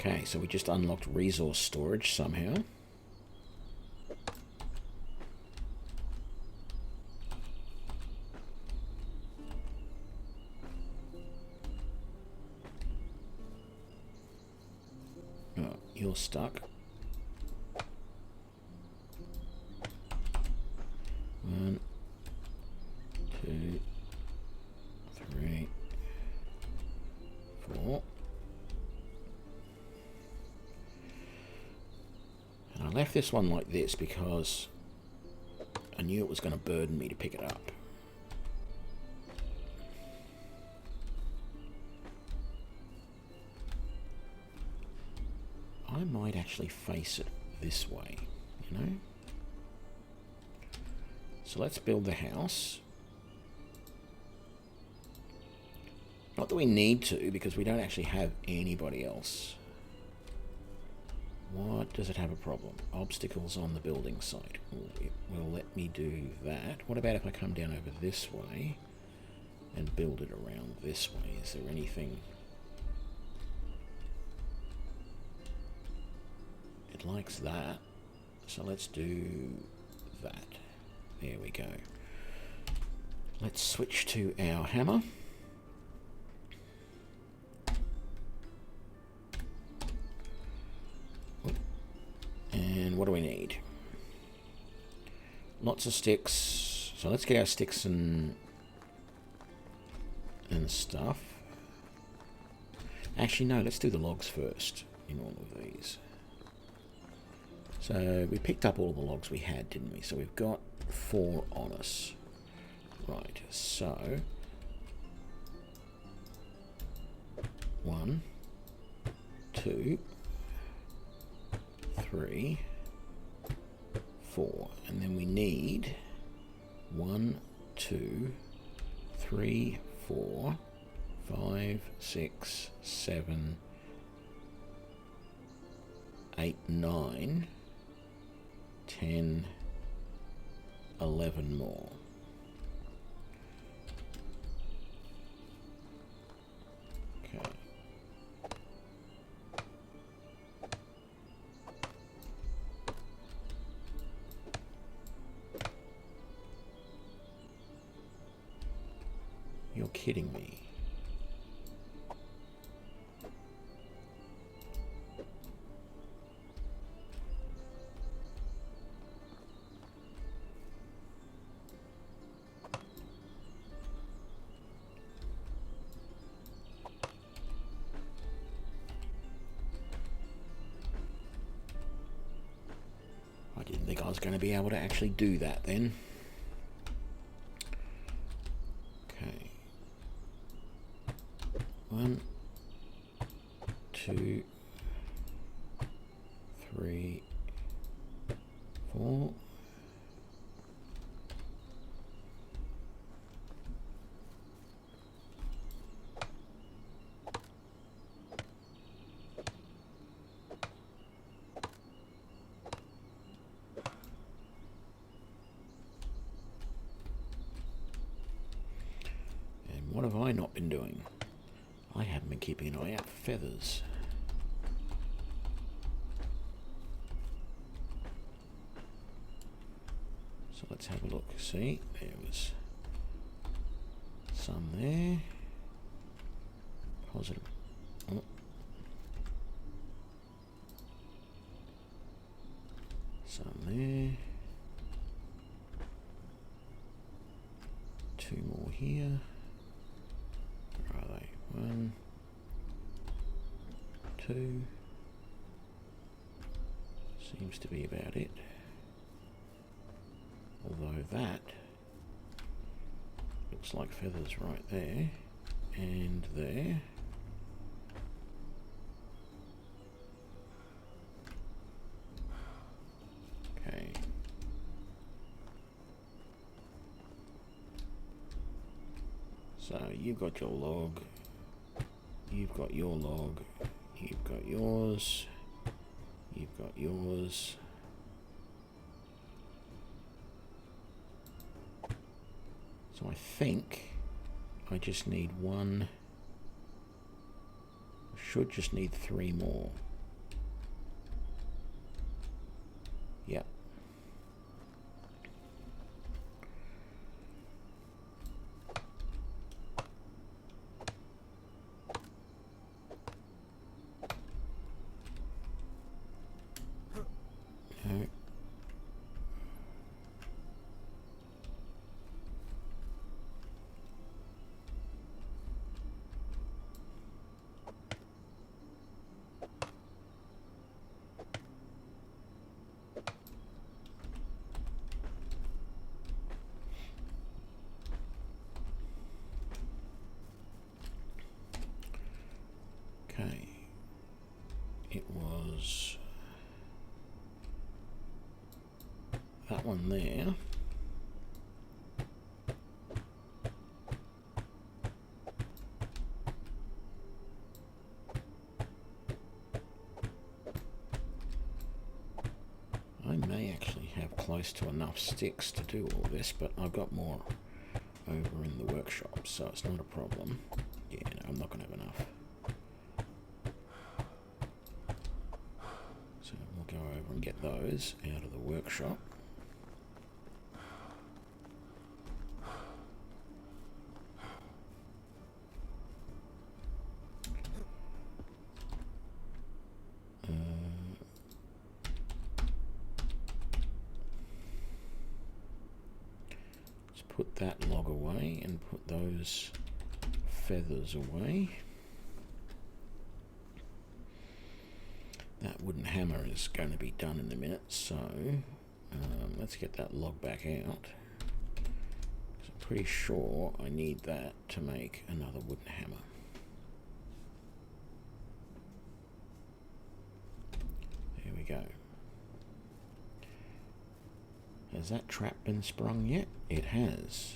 Okay, so we just unlocked resource storage somehow. Oh, you're stuck. 1, 2, 3, 4. And I left this one like this because I knew it was going to burden me to pick it up. I might actually face it this way, you know? So let's build the house. Not that we need to, because we don't actually have anybody else. What does it have a problem? Obstacles on the building site. Ooh, it will let me do that. What about if I come down over this way and build it around this way? Is there anything... It likes that. So let's do that. There we go. Let's switch to our hammer. And what do we need? Lots of sticks. So let's get our sticks and stuff. Actually, no, let's do the logs first in all of these. So we picked up all the logs we had, didn't we? So we've got 4 on us. Right, so 1, 2, 3, 4, and then we need 1, 2, 3, 4, 5, 6, 7, 8, 9, 10, 11 more. Okay. You're kidding me. I didn't think I was going to be able to actually do that then. Okay. 1, 2, 3, 4. And what have I not been doing? I haven't been keeping an eye out for feathers. So let's have a look. See, there was some there. Positive. Oh. Some there. 2 more here. Where are they? 1, 2. Seems to be about it. Although that looks like feathers right there and there. Okay. So you've got your log. You've got your log, you've got yours, you've got yours. So I think I just need 1, should just need 3 more. Yep. No. Okay. It was that one there. have close to enough sticks to do all this, but I've got more over in the workshop, so it's not a problem. Yeah, no, I'm not going to have enough. So we'll go over and get those out of the workshop. Put that log away and put those feathers away. That wooden hammer is going to be done in a minute, so let's get that log back out. I'm pretty sure I need that to make another wooden hammer. There we go. Has that trap been sprung yet? It has.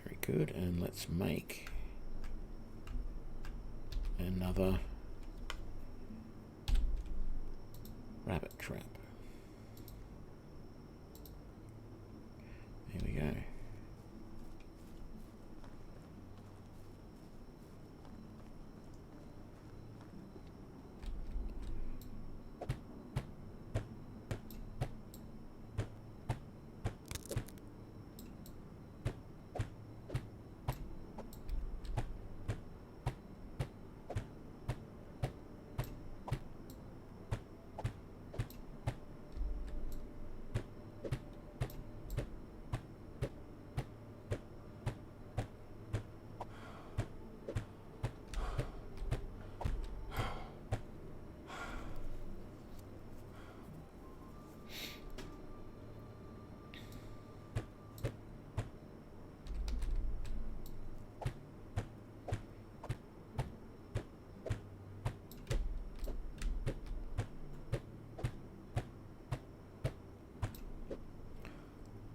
Very good, and let's make another rabbit trap. There we go.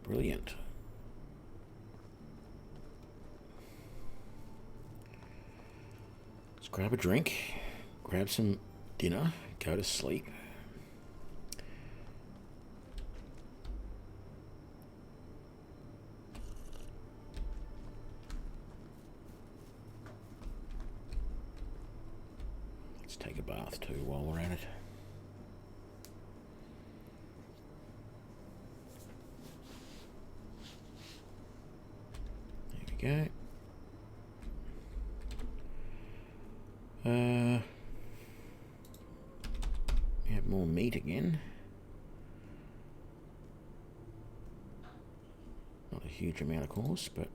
Brilliant. Let's grab a drink, grab some dinner, go to sleep. Let's take a bath too while we're at it. Go. We have more meat again. Not a huge amount, of course, but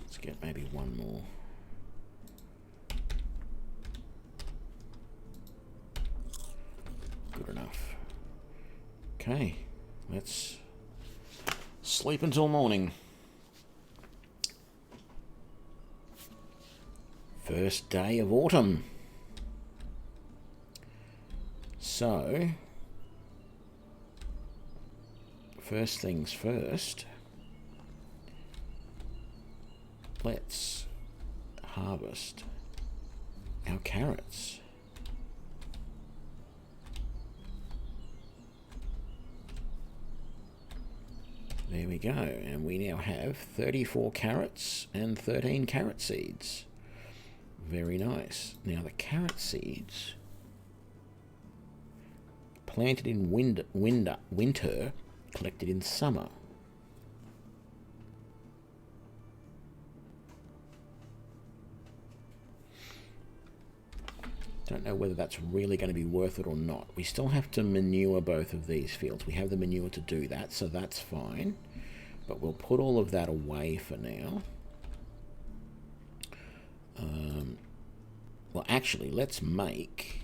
let's get maybe one more. Good enough. Okay, let's sleep until morning. First day of autumn. So, first things first, let's harvest our carrots. There we go, and we now have 34 carrots and 13 carrot seeds. Very nice. Now the carrot seeds, planted in winter, collected in summer. Don't know whether that's really going to be worth it or not. We still have to manure both of these fields. We have the manure to do that, so that's fine. But we'll put all of that away for now. Well, actually, let's make,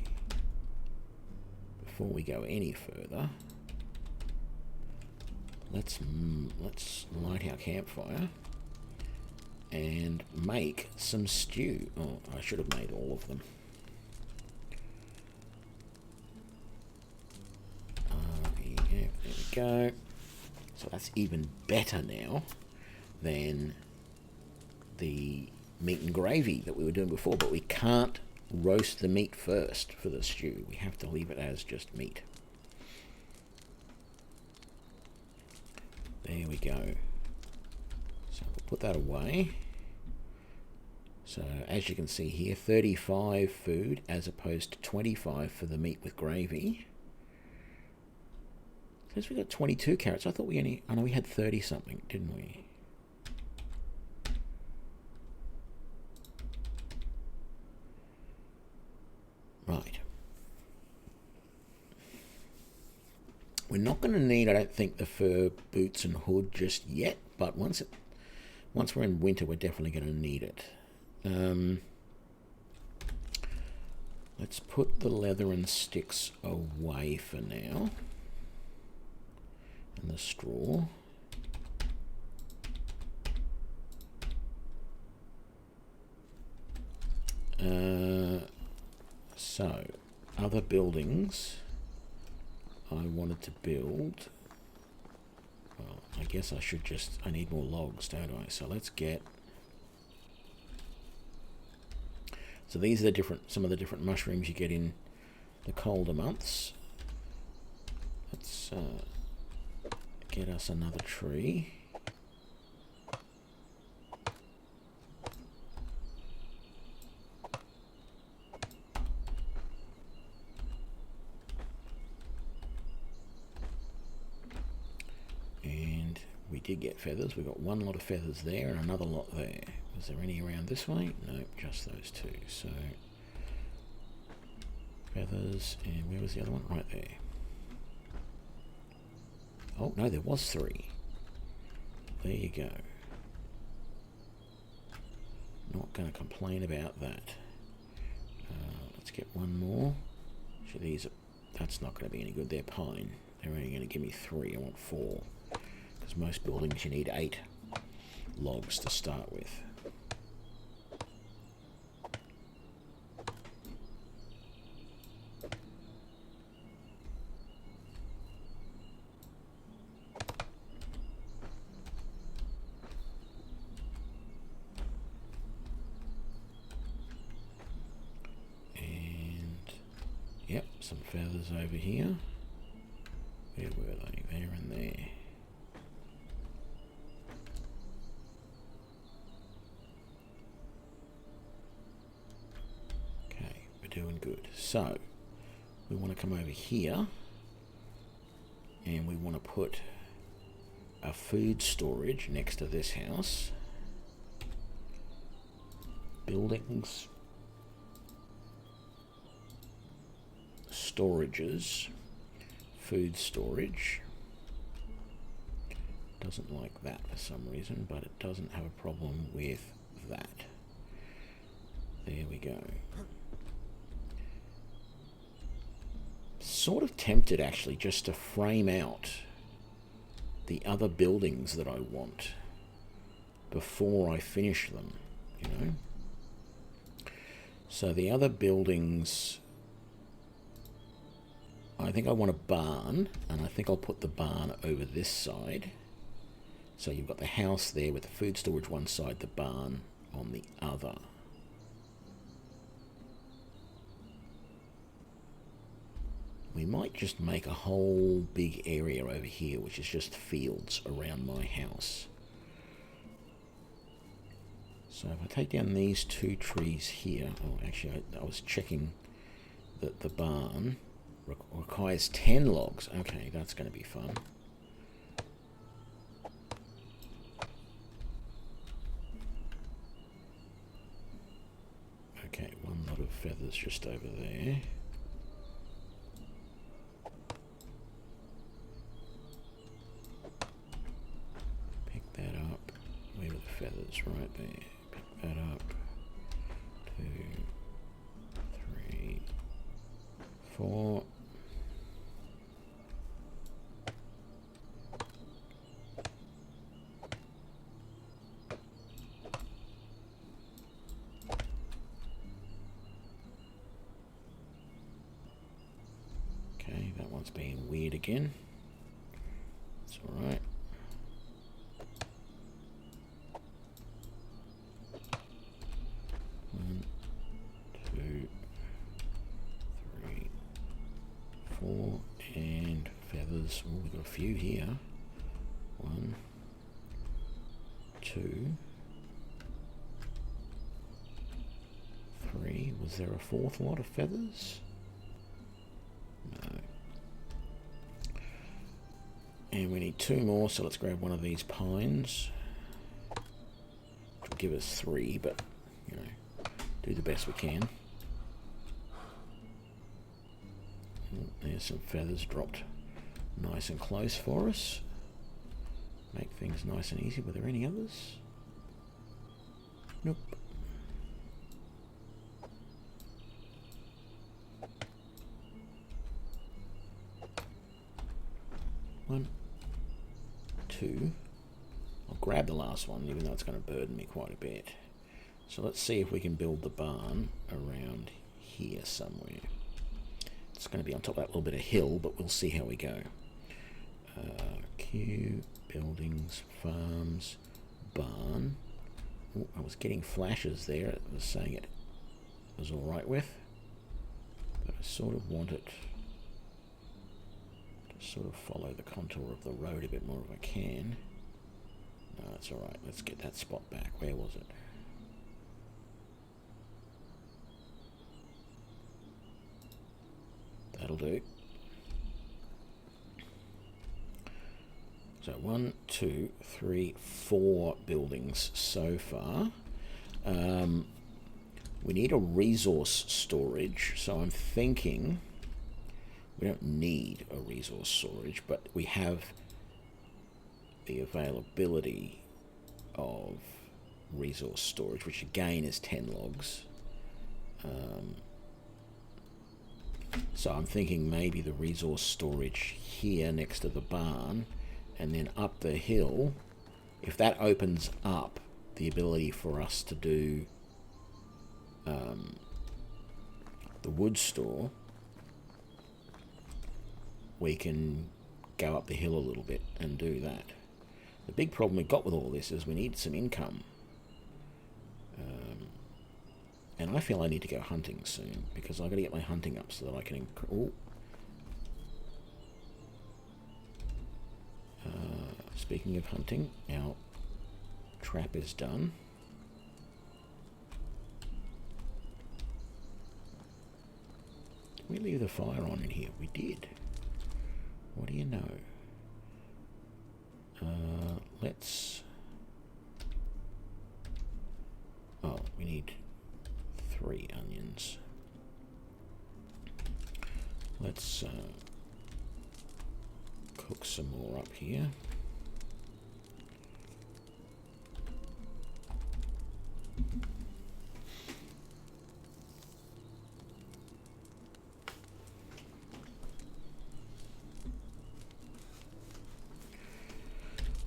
before we go any further, let's light our campfire and make some stew. Oh, I should have made all of them. There we go. So that's even better now than the meat and gravy that we were doing before, but we can't roast the meat first for the stew. We have to leave it as just meat. There we go. So we'll put that away. So as you can see here, 35 food as opposed to 25 for the meat with gravy. Says we got 22 carrots. I thought we only... Oh no, we had 30 something, didn't we? Right. We're not going to need, I don't think, the fur boots and hood just yet, but once we're in winter, we're definitely going to need it. Let's put the leather and sticks away for now. And the straw. So, other buildings I wanted to build. Well, I guess I need more logs, don't I? So let's get... So these are some of the different mushrooms you get in the colder months. Let's get us another tree. And we did get feathers. We got one lot of feathers there and another lot there. Is there any around this way? No, just those two. So, feathers, and where was the other one? Right there. Oh, no, there was 3. There you go. Not going to complain about that. Let's get one more. Actually, that's not going to be any good. They're pine. They're only going to give me 3. I want 4. Because most buildings you need 8 logs to start with. Yep, some feathers over here. Where were they? There and there. Okay, we're doing good. So, we want to come over here and we want to put a food storage next to this house. Buildings. Storages, food storage. Doesn't like that for some reason, but it doesn't have a problem with that. There we go. Sort of tempted actually just to frame out the other buildings that I want before I finish them, you know. So the other buildings, I think I want a barn, and I think I'll put the barn over this side. So you've got the house there with the food storage one side, the barn on the other. We might just make a whole big area over here, which is just fields around my house. So if I take down these 2 trees here, oh actually I was checking that the barn requires 10 logs. Okay, that's going to be fun. Okay, one lot of feathers just over there. Pick that up. Where are the feathers? Right there. Pick that up. 2, 3, 4. Okay, that one's being weird again. It's alright. few here. 1, 2, 3. Was there a fourth lot of feathers? No. And we need 2 more, so let's grab one of these pines. Which will give us 3, but, you know, do the best we can. There's some feathers dropped nice and close for us. Make things nice and easy. Were there any others? Nope. One, 2. I'll grab the last one, even though it's going to burden me quite a bit. So let's see if we can build the barn around here somewhere. It's going to be on top of that little bit of hill, but we'll see how we go. Q, buildings, farms, barn. Ooh, I was getting flashes there. It was saying it was all right with, but I sort of want it to sort of follow the contour of the road a bit more if I can. No, that's all right. Let's get that spot back. Where was it? That'll do. So 1, 2, 3, 4 buildings so far. We need a resource storage, so I'm thinking we don't need a resource storage, but we have the availability of resource storage, which again is 10 logs. So I'm thinking maybe the resource storage here next to the barn, and then up the hill, if that opens up the ability for us to do the wood store, we can go up the hill a little bit and do that. The big problem we've got with all this is we need some income. And I feel I need to go hunting soon, because I've got to get my hunting up so that I can... speaking of hunting, our trap is done. Did we leave the fire on in here? We did. What do you know? Let's... Oh, we need 3 onions. Let's cook some more up here.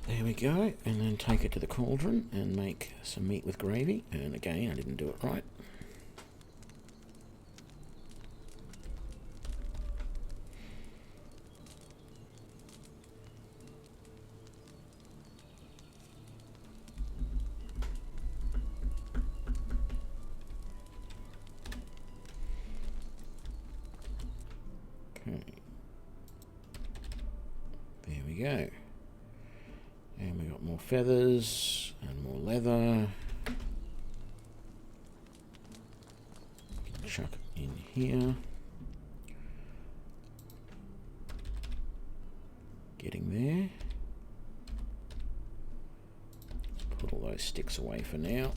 There we go, and then take it to the cauldron and make some meat with gravy. And again, I didn't do it right. Okay. There we go. And we got more feathers and more leather. Chuck in here. Getting there. Put all those sticks away for now.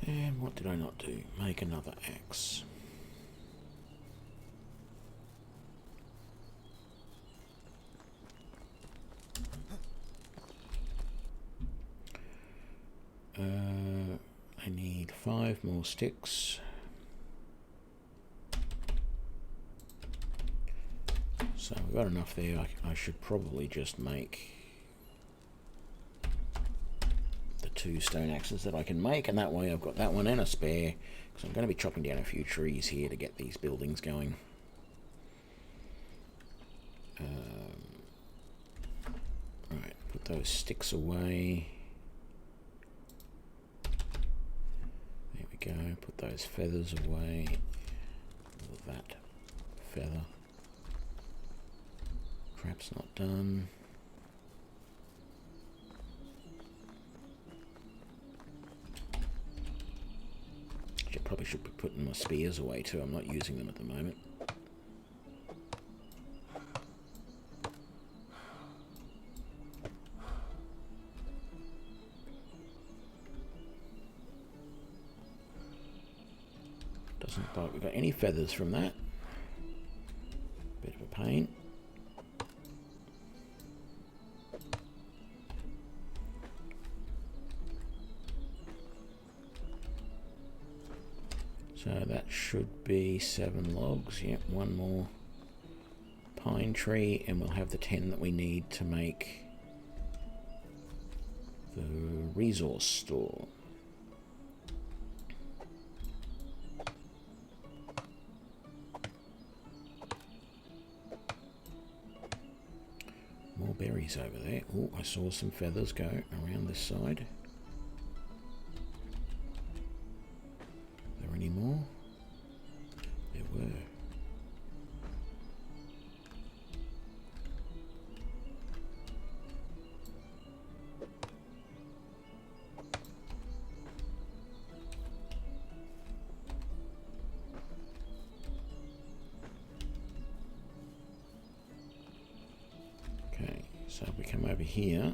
And what did I not do? Make another axe. I need 5 more sticks. So we've got enough there. I should probably just make the 2 stone axes that I can make, and that way I've got that one and a spare, because I'm going to be chopping down a few trees here to get these buildings going. Right, put those sticks away. There we go. Put those feathers away. That feather. Trap's not done. I probably should be putting my spears away too. I'm not using them at the moment. Doesn't look like we've got any feathers from that. Bit of a pain. So that should be 7 logs. Yep, 1 more pine tree, and we'll have the 10 that we need to make the resource store. More berries over there. Oh, I saw some feathers go around this side. Any more? There were. Okay, so we come over here.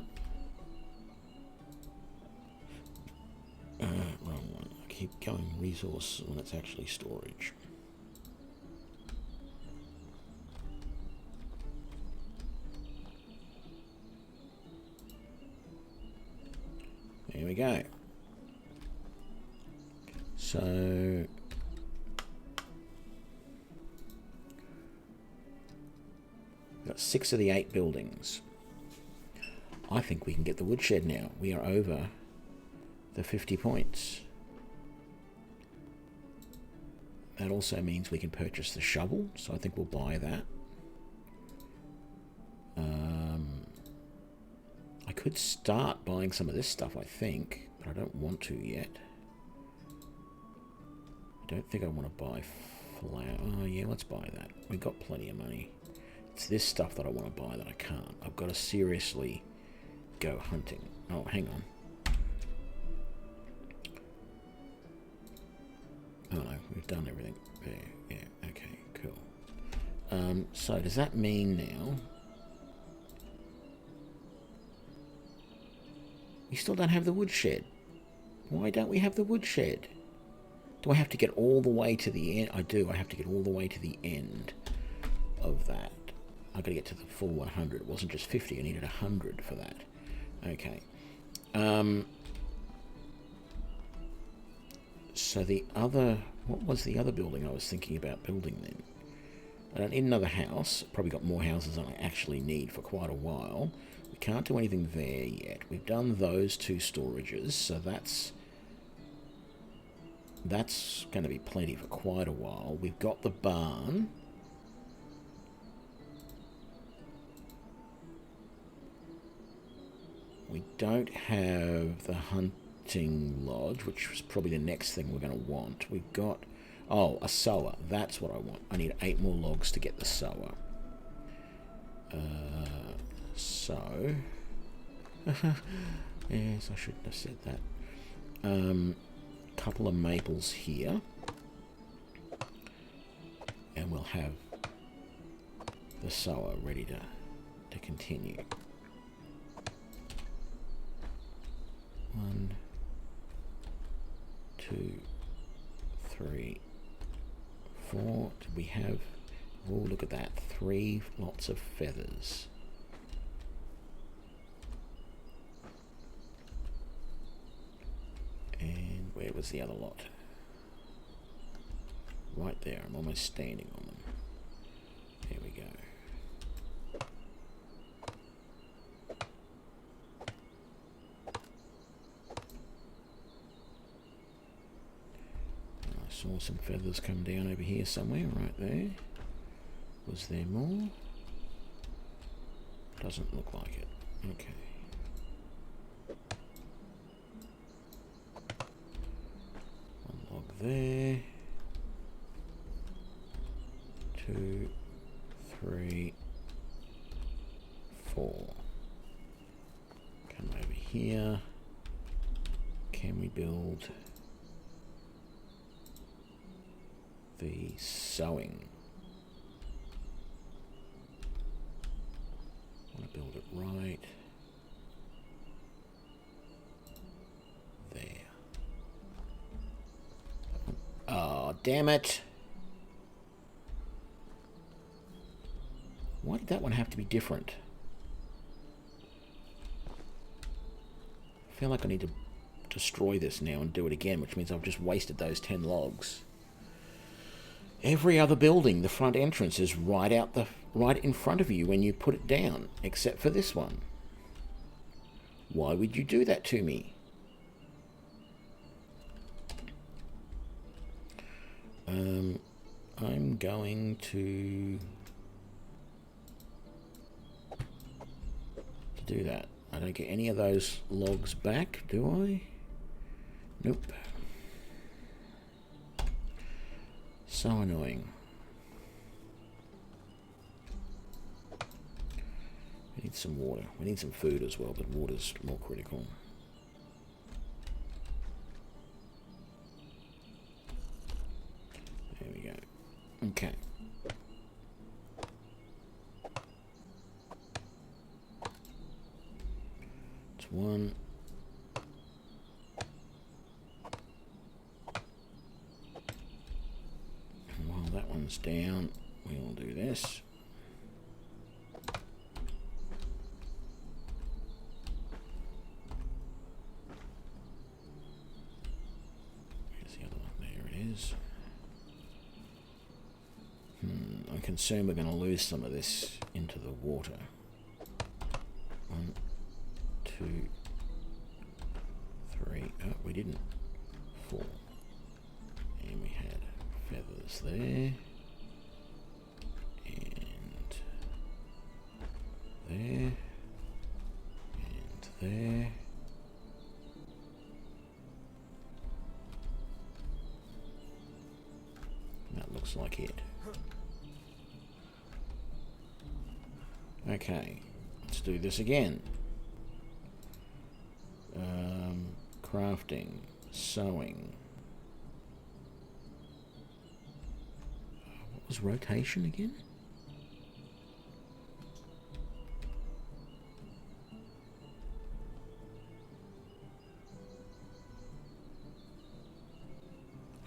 Wrong one. I keep going resource when it's actually storage. There we go. So we've got 6 of the 8 buildings. I think we can get the woodshed now. We are over the 50 points. That also means we can purchase the shovel, so I think we'll buy that. I could start buying some of this stuff, I think, but I don't want to yet. I don't think I want to buy flour. Oh yeah, let's buy that. We've got plenty of money. It's this stuff that I want to buy that I can't. I've got to seriously go hunting. Oh, hang on. Oh no, we've done everything there. Yeah, okay, cool. So does that mean now we still don't have the woodshed? Why don't we have the woodshed? Do I have to get all the way to the end? I do. I have to get all the way to the end of that. I've got to get to the full 100. It wasn't just 50. I needed 100 for that. Okay. So the other... What was the other building I was thinking about building then? I don't need another house. Probably got more houses than I actually need for quite a while. We can't do anything there yet. We've done those 2 storages, so that's going to be plenty for quite a while. We've got the barn. We don't have the hunting lodge, which is probably the next thing we're going to want. We've got... Oh, a sower. That's what I want. I need 8 more logs to get the sower. So... yes, I shouldn't have said that. Couple of maples here. And we'll have the sower ready to continue. 1, 2, 3, 4. Did we have... Oh, look at that. 3 lots of feathers. And where was the other lot? Right there. I'm almost standing on them. There we go. I saw some feathers come down over here somewhere, right there. Was there more? Doesn't look like it. Okay. One log there. 2, 3, 4. Come over here. Can we build the sewing? I want to build it right there. Oh, damn it. Why did that one have to be different? I feel like I need to destroy this now and do it again, which means I've just wasted those 10 logs. Every other building, the front entrance is right in front of you when you put it down, except for this one. Why would you do that to me? I'm going to do that. I don't get any of those logs back, do I? Nope. So annoying. We need some water. We need some food as well, but water's more critical. There we go. Okay. It's 1. And while that one's down, we'll do this. Where's the other one? There it is. I'm concerned we're going to lose some of this into the water. 1, 2, 3. Oh, we didn't. 4. And we had feathers there. And there. And there. And that looks like it. Okay, let's do this again. Crafting, sewing. What was rotation again?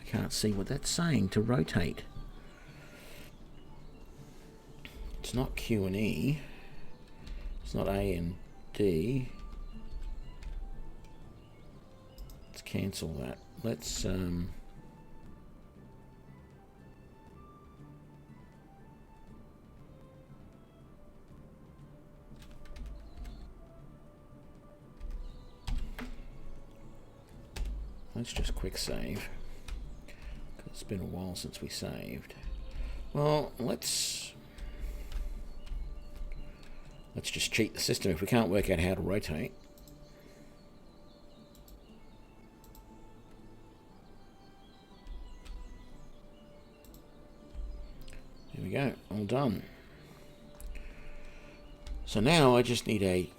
I can't see what that's saying to rotate. It's not Q and E. It's not A and D. Let's cancel that. Let's just quick save. It's been a while since we saved. Well, let's just cheat the system if we can't work out how to rotate. There we go, all done. So now I just need a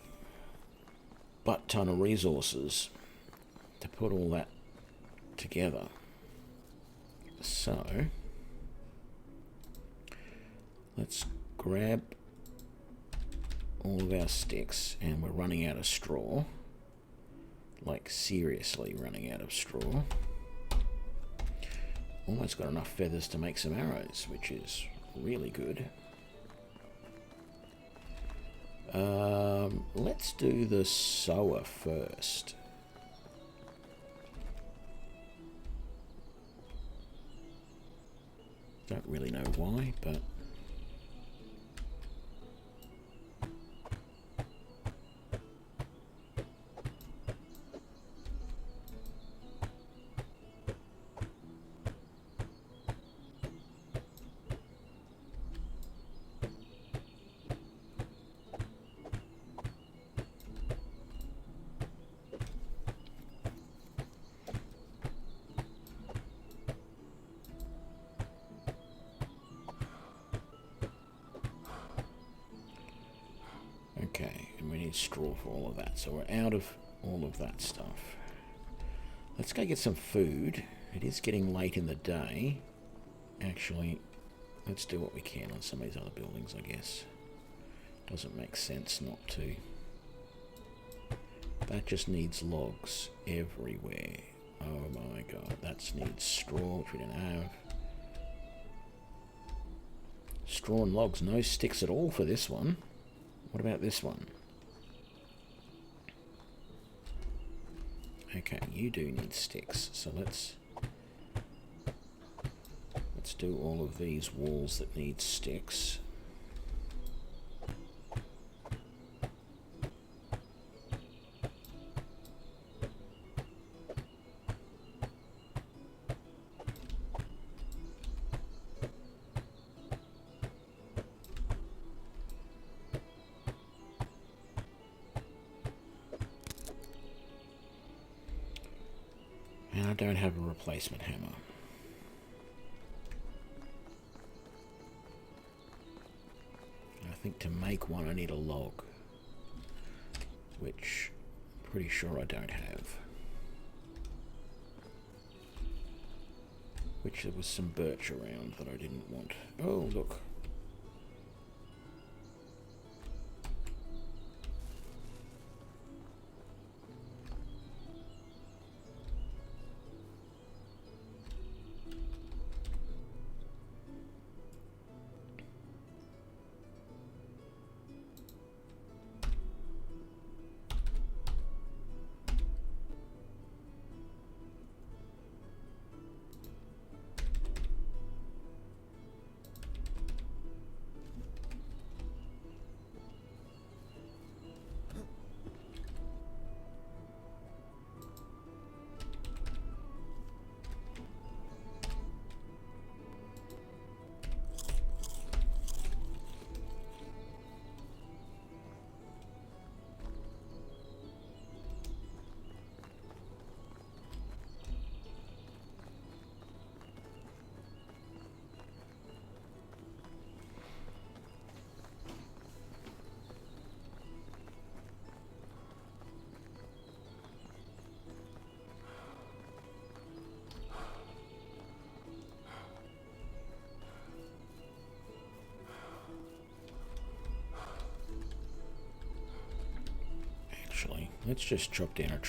butt ton of resources to put all that together. So let's grab all of our sticks, and we're running out of straw. Like seriously running out of straw. almost got enough feathers to make some arrows, which is really good. Let's do the sower first. Don't really know why, but... Okay, and we need straw for all of that, so we're out of all of that stuff. Let's go get some food. It is getting late in the day. Actually, let's do what we can on some of these other buildings, I guess. Doesn't make sense not to. That just needs logs everywhere. Oh my god, that needs straw, which we don't have. Straw and logs, no sticks at all for this one. What about this one? Okay, you do need sticks, so let's do all of these walls that need sticks. And I don't have a replacement hammer. I think to make one I need a log, which I'm pretty sure I don't have. Which there was some birch around that I didn't want. Oh, look. Actually, let's just chop down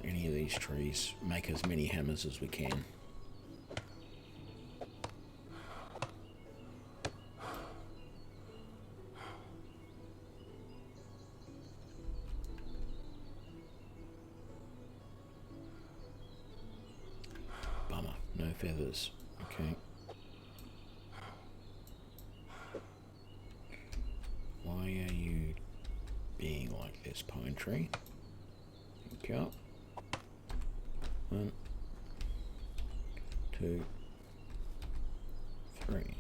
any of these trees, make as many hammers as we can. Bummer, no feathers. Okay. Why are you being like this, pine tree? Thank you. 1, 2, 3.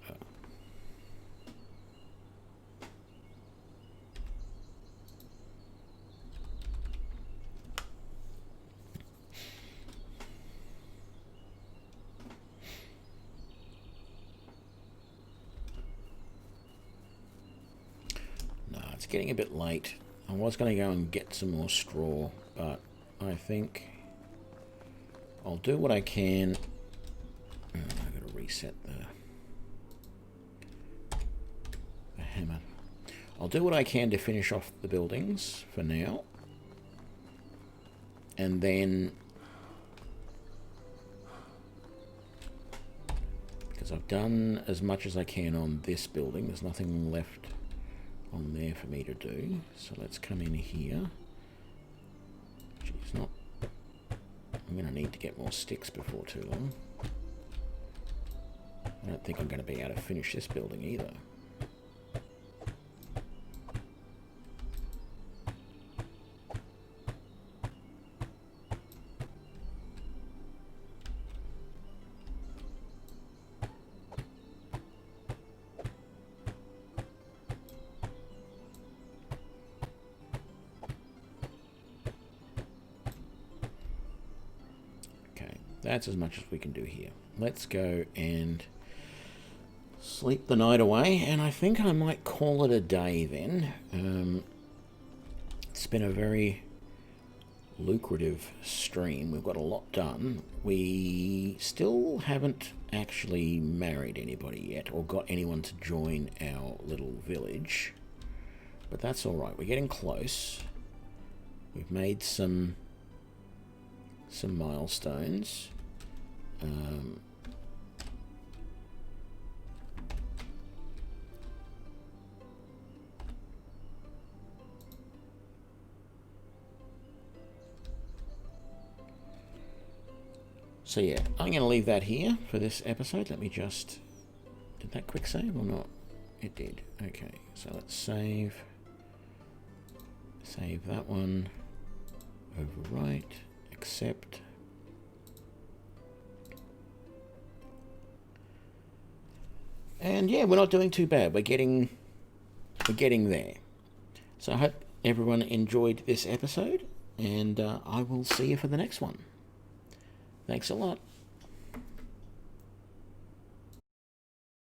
Oh. No, it's getting a bit late. I was going to go and get some more straw, but I think I'll do what I can. Oh, I've got to reset the hammer. I'll do what I can to finish off the buildings for now. And then because I've done as much as I can on this building. There's nothing left on there for me to do. So let's come in here. Geez, I'm going to need to get more sticks before too long. I don't think I'm going to be able to finish this building either. That's as much as we can do here. Let's go and sleep the night away, and I think I might call it a day then. It's been a very lucrative stream. We've got a lot done. We still haven't actually married anybody yet or got anyone to join our little village, but that's all right. We're getting close. We've made some milestones. So yeah, I'm going to leave that here for this episode. Let me just... Did that quick save or not? It did. Okay, so let's save. Save that one. Overwrite. Accept. And yeah, we're not doing too bad. We're getting there. So I hope everyone enjoyed this episode, and I will see you for the next one. Thanks a lot.